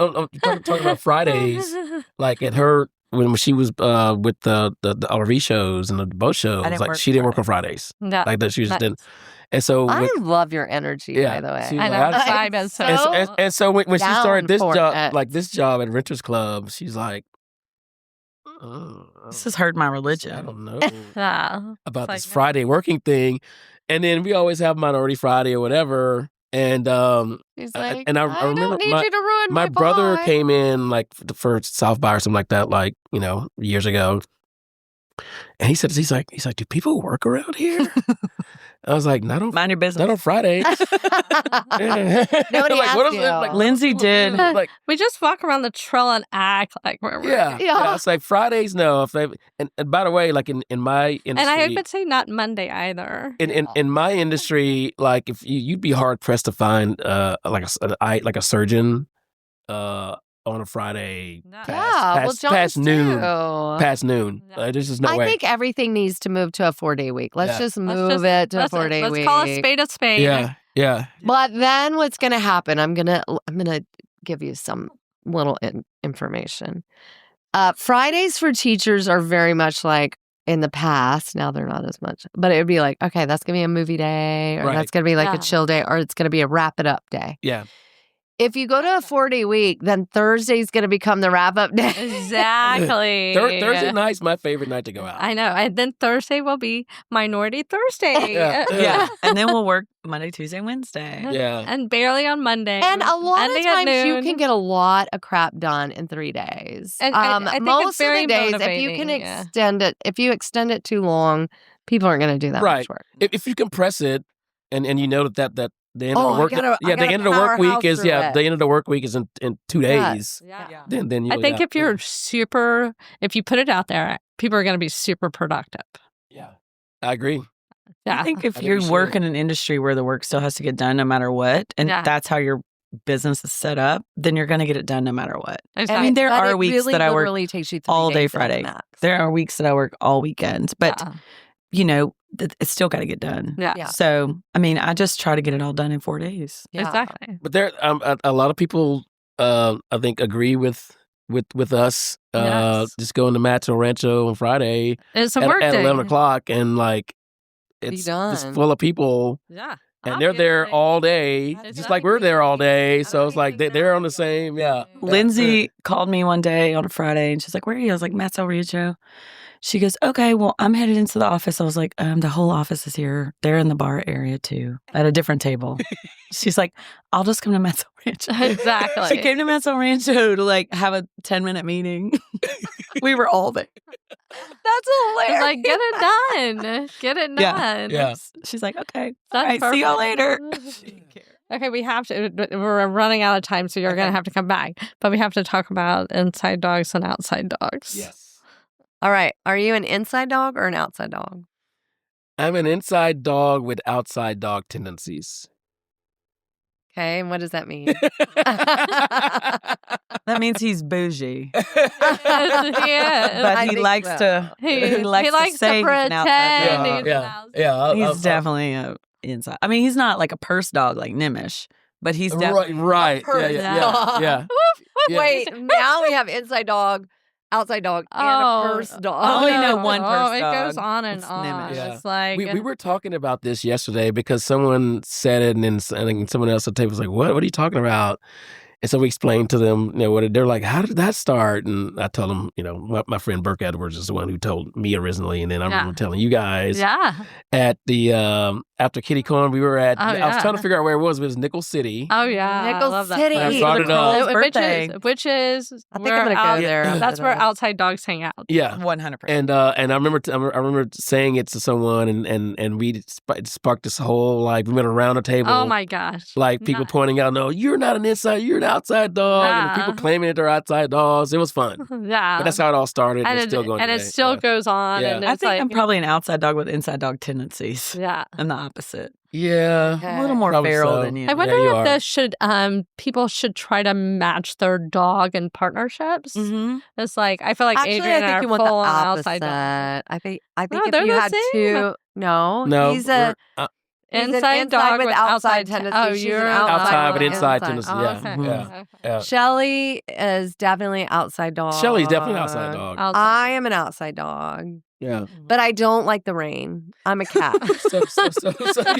talking about Fridays. Like at her when she was with the RV shows and the boat shows, I didn't like work she didn't work on Fridays. Yeah. Like that, she just Nice. didn't. And so, I when- love your energy, Yeah, by the way. she was I know. like, The vibe is so. and so when she started this down for job, it. like this job at Renters Club, she's like, This has hurt my I religion. don't know Yeah. about It's this like- Friday working thing. And then we always have Minority Friday or whatever. And She's I- like, and I I remember don't need you to ruin my brother vibe." came in like for South by or something like that, like, years ago. And he said, he's like, do people work around here? I was like, not on Mind your business. not on Friday. Nobody asked what is you. it? Like, Lindsay did. like, We just walk around the trail and act like we're yeah, working. Yeah. It's like Fridays, no. If they and by the way, like in my industry, And I would say not Monday either. in my industry, like if you'd be hard pressed to find like a surgeon on a Friday Yeah. past noon. too. Past noon. Yeah. There's just no I way. think everything needs to move to a 4-day week. Let's Yeah. just Let's move just- it to a let's- 4-day let's week. call a spade a spade. Yeah. But then what's going to happen? I'm gonna give you some little information. Fridays for teachers are very much like in the past. Now they're not as much, but it would be like, okay, that's gonna be a movie day, or Right. that's gonna be like Yeah. a chill day, or it's gonna be a wrap it up day. Yeah. If you go to a 4-day week, then Thursday's gonna become the wrap up day. Exactly. Thursday night's my favorite night to go out. I know. And then Thursday will be Minority Thursday. Yeah. Yeah. And then we'll work Monday, Tuesday, Wednesday. Yeah. And barely on Monday. And a lot of Ending at times you noon. can get a lot of crap done in 3 days. And I think it's most very of the days, if you can motivating, yeah. extend it too long, people aren't going to do that Right. much work. If you compress it and you know that the end of the work. The end of the work week is the end of the work week is in 2 days. Yeah. Then you I think if you put it out there, people are going to be super productive. Yeah, I agree. Yeah. I think if you work in an industry where the work still has to get done no matter what, and that's how your business is set up, then you're going to get it done no matter what. Exactly. I mean, there are weeks that I work takes you all day Friday. There are weeks that I work all weekends, but it's still got to get done. Yeah. So, I mean, I just try to get it all done in 4 days. Yeah. Exactly. But there, a lot of people, I think, agree with us. Just going to Macho Rancho on Friday. It's a work at day. 11 o'clock, and like it's just full of people. Yeah. And they're there all day, just like we're there all day. So it's like they're on the same, Lindsay called me one day on a Friday, and she's like, "Where are you?" I was like, "Matt's El Rancho." She goes, "Okay, well, I'm headed into the office." I was like, "The whole office is here. They're in the bar area too, at a different table." She's like, "I'll just come to Matt's El Rancho." Exactly. She came to Matt's El Rancho to like have a 10-minute meeting. We were all there. That's hilarious. Like, get it done. Get it done. Yeah. She's like, "Okay, That's all right, see y'all later." Okay, we have to. We're running out of time, so you're going to have to come back. But we have to talk about inside dogs and outside dogs. Yes. All right. Are you an inside dog or an outside dog? I'm an inside dog with outside dog tendencies. Okay, and what does that mean? That means he's bougie. Yeah, But he likes to. He likes to say pretend. he's an outside dog. He's an outside Yeah. He's definitely a inside. I mean, he's not like a purse dog like Nimish, but he's definitely right. purse Yeah. Wait, now we have inside dog, outside dog, and a purse dog. I only know one purse It dog. goes on and It's on. Nimish. Yeah. It's like We were talking about this yesterday because someone said it, and then I think someone else at the table was like, "What are you talking about?" And so we explained to them, what they're like. How did that start? And I told them, my friend Burke Edwards is the one who told me originally, and then I remember telling you guys. Yeah. At the after Kitty Corn, we were at. Oh, I was trying to figure out where it was. It was Nickel City. Oh yeah, Nickel I love that City. place. I brought it up. Which is I think I'm gonna go there. That's where outside dogs hang out. Yeah, 100%. And I remember saying it to someone, and we sparked this whole we went around the table. Oh my gosh! Like people pointing out, "No, you're not an inside, you're an outside dog," and people claiming that they're outside dogs. It was fun. Yeah, but that's how it all started. And it's still going. And today. it still goes on. Yeah. And I it's think like, I'm probably an outside dog with inside dog tendencies. Yeah, I'm the opposite. Yeah, A little more Probably feral so. than you. I wonder you if are. this should people should try to match their dog in partnerships. Mm-hmm. It's like I feel like Actually, Adrian I think and you I are want the full on opposite. outside dog. I think No, if they're you the had same. two, no, No, he's a Inside dog with outside tendencies. Oh, She's you're an outside with with inside tendencies. tendencies. Yeah. Oh, okay. Yeah. Okay. Yeah. Shelly is definitely outside dog. Shelly's definitely outside dog. Outside. I am an outside dog, Yeah. but I don't like the rain. I'm a cat. So.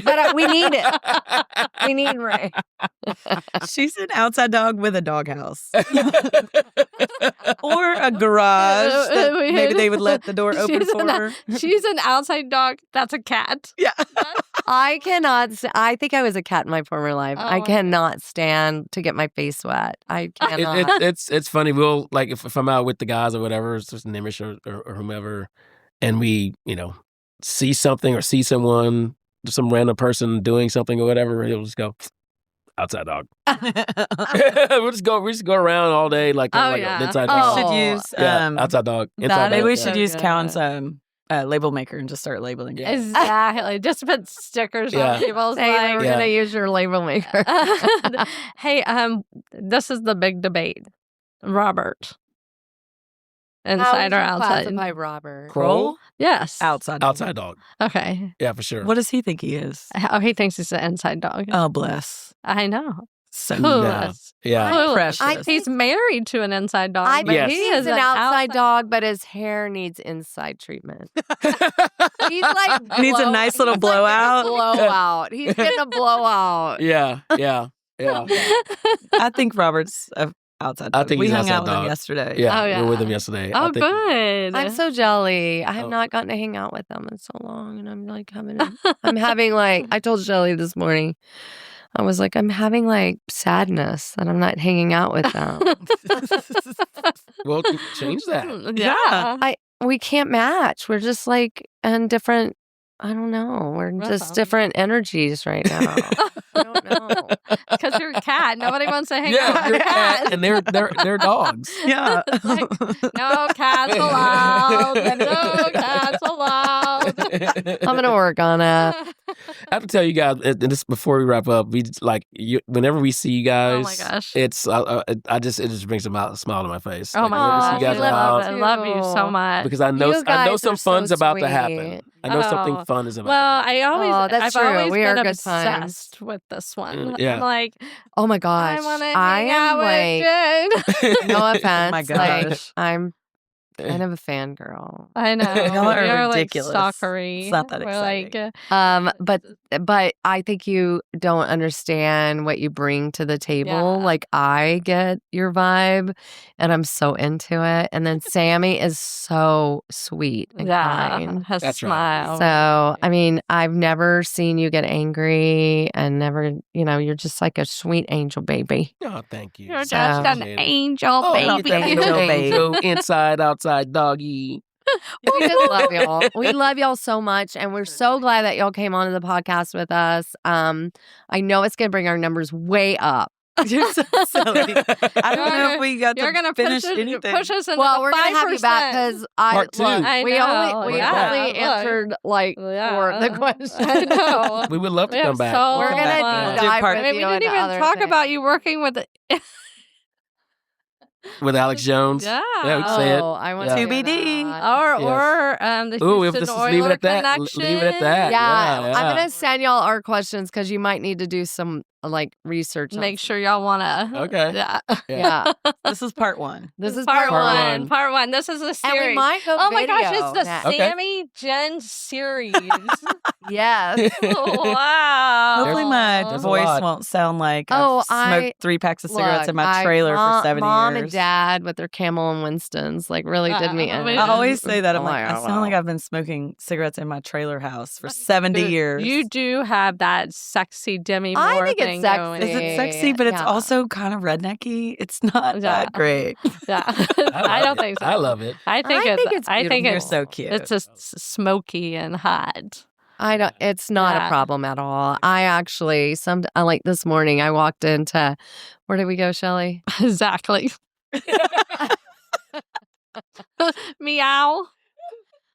But we need it. We need rain. She's an outside dog with a doghouse. Or a garage that maybe they would let the door open She's for her. She's an outside dog. That's a cat. Yeah. I cannot. I think I was a cat in my former life. Oh, I my cannot stand to get my face wet. I cannot. It's funny. We'll if I'm out with the guys or whatever, it's just Nimish or whomever, and we see something or see someone, some random person doing something or whatever, he'll just go outside dog. we just go around all day like yeah. inside We dog. should use outside dog. Inside maybe dog, we yeah. should use good. Cowan's label maker and just start labeling it. Exactly. Just put stickers Yeah. on people's Hey, we're legs. gonna use your label maker. Hey, this is the big debate. Robert. Inside or outside? Classify Robert. Kroll? Yes. Outside. Outside dog. Okay. Yeah, for sure. What does he think he is? Oh, he thinks he's an inside dog. Oh, bless. I know. So Clueless. Yeah. Clueless. precious. He's married to an inside dog. I but think Yes. he he's is an outside dog, but his hair needs inside treatment. He's like Needs a nice little he's like blowout. a blowout. He's getting a blowout. Yeah. I think Robert's a outside dog. I think we he's hung out outside with him dog. yesterday. Yeah. Oh, We yeah. were with him yesterday. Oh, I think, good. I'm so jelly. I have Oh. not gotten to hang out with them in so long, and I'm like I'm having I told Shelly this morning. I was like, I'm having sadness that I'm not hanging out with them. Well, change that. Yeah. We can't match. We're just in different I don't know. We're just Awesome. different energies right now. I don't know. Because you're a cat. Nobody wants to hang out Yeah, with you're a cat, cats. and they're dogs. Yeah. It's like, no cats allowed. No cats allowed. I'm gonna work on it. I have to tell you guys, and this before we wrap up, whenever we see you guys, Oh my gosh. it's it just brings a smile to my face. Oh Like, my whenever I see gosh. you guys I love out, it. I love you so much. because I know You guys some are so fun's about to sweet. happen. I know something Oh. fun is about. Well, I've that's true. always We are been good times. obsessed with this one. Yeah. I'm like, Oh my gosh. I want to I hang am out like, with Jade. no offense. my Like, gosh. I'm kind of a fangirl. I know. Y'all are we are ridiculous. Like stalkery. It's not that We're exciting. like, But I think you don't understand what you bring to the table. Yeah. Like, I get your vibe and I'm so into it. And then Sammy is so sweet and kind. has That's right. smile. So, I mean, I've never seen you get angry and never, you're just like a sweet angel baby. Oh, thank you. You're So- just an Appreciate it. angel Oh, baby. Angel baby. So inside, outside, doggy. We just love y'all. We love y'all so much, and we're so glad that y'all came onto the podcast with us. I know it's gonna bring our numbers way up. You're so silly. I don't know if we got You're to gonna finish push anything. us into Well, the we're gonna have you back 5%. because Part two. I we know, only yeah, look. answered like four of the questions. I know. We would love to We come have back. so We're much gonna fun. Do dive part- with I mean, we you didn't into even other talk things. about you working with With Alex Jones. Yeah. Yeah, we can say it. Oh, I want Yeah. to TBD. or the Ooh, Houston if this is Oiler leave it at that. connection. Leave it at that. Yeah, Yeah. I'm gonna send y'all our questions because you might need to do some like research. on Make sure y'all want to. Okay. Yeah. Yeah, This is part one. this is part part one. one. Part one. This is a series. and we might go. Oh my gosh, video it's the next. Okay. Sammy Jen series. Yes. Wow. Hopefully my There's a voice lot. won't sound like Oh, I've smoked 3 packs of cigarettes Look, in my trailer for 70 Mom years. and Dad with their Camel and Winston's like really did me in. we I always say that. I'm Oh like, my I sound like I've been smoking cigarettes in my trailer house for 70 years. You do have that sexy Demi Moore I think it's thing sexy. going. Is it sexy? But it's Yeah. also kind of rednecky. It's not Yeah. that great. Yeah. love I don't it. think so. I love it. I think You're it's so cute. it's just smoky and hot. I don't. It's not a Yeah. problem at all. I actually like this morning. I walked into where did we go, Shelly? Exactly. Meow.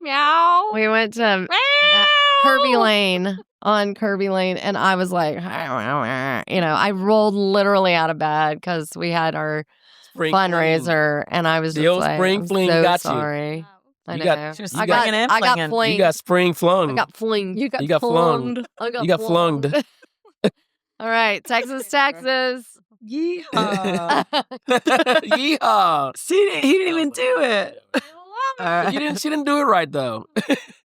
Meow. We went to Kirby Lane on Kirby Lane, and I was like, I rolled literally out of bed because we had our Spring fundraiser, and I was The just old like, spring I'm fling so got you. sorry. I You know. got- She was I got flinging and I got flinging. flinged. You got spring flung. I got flinged. You got, You got flung. I got You got flunged. All right, Texas, Texas. Yeehaw. Yeehaw. See, he didn't even do it. She didn't do it right though.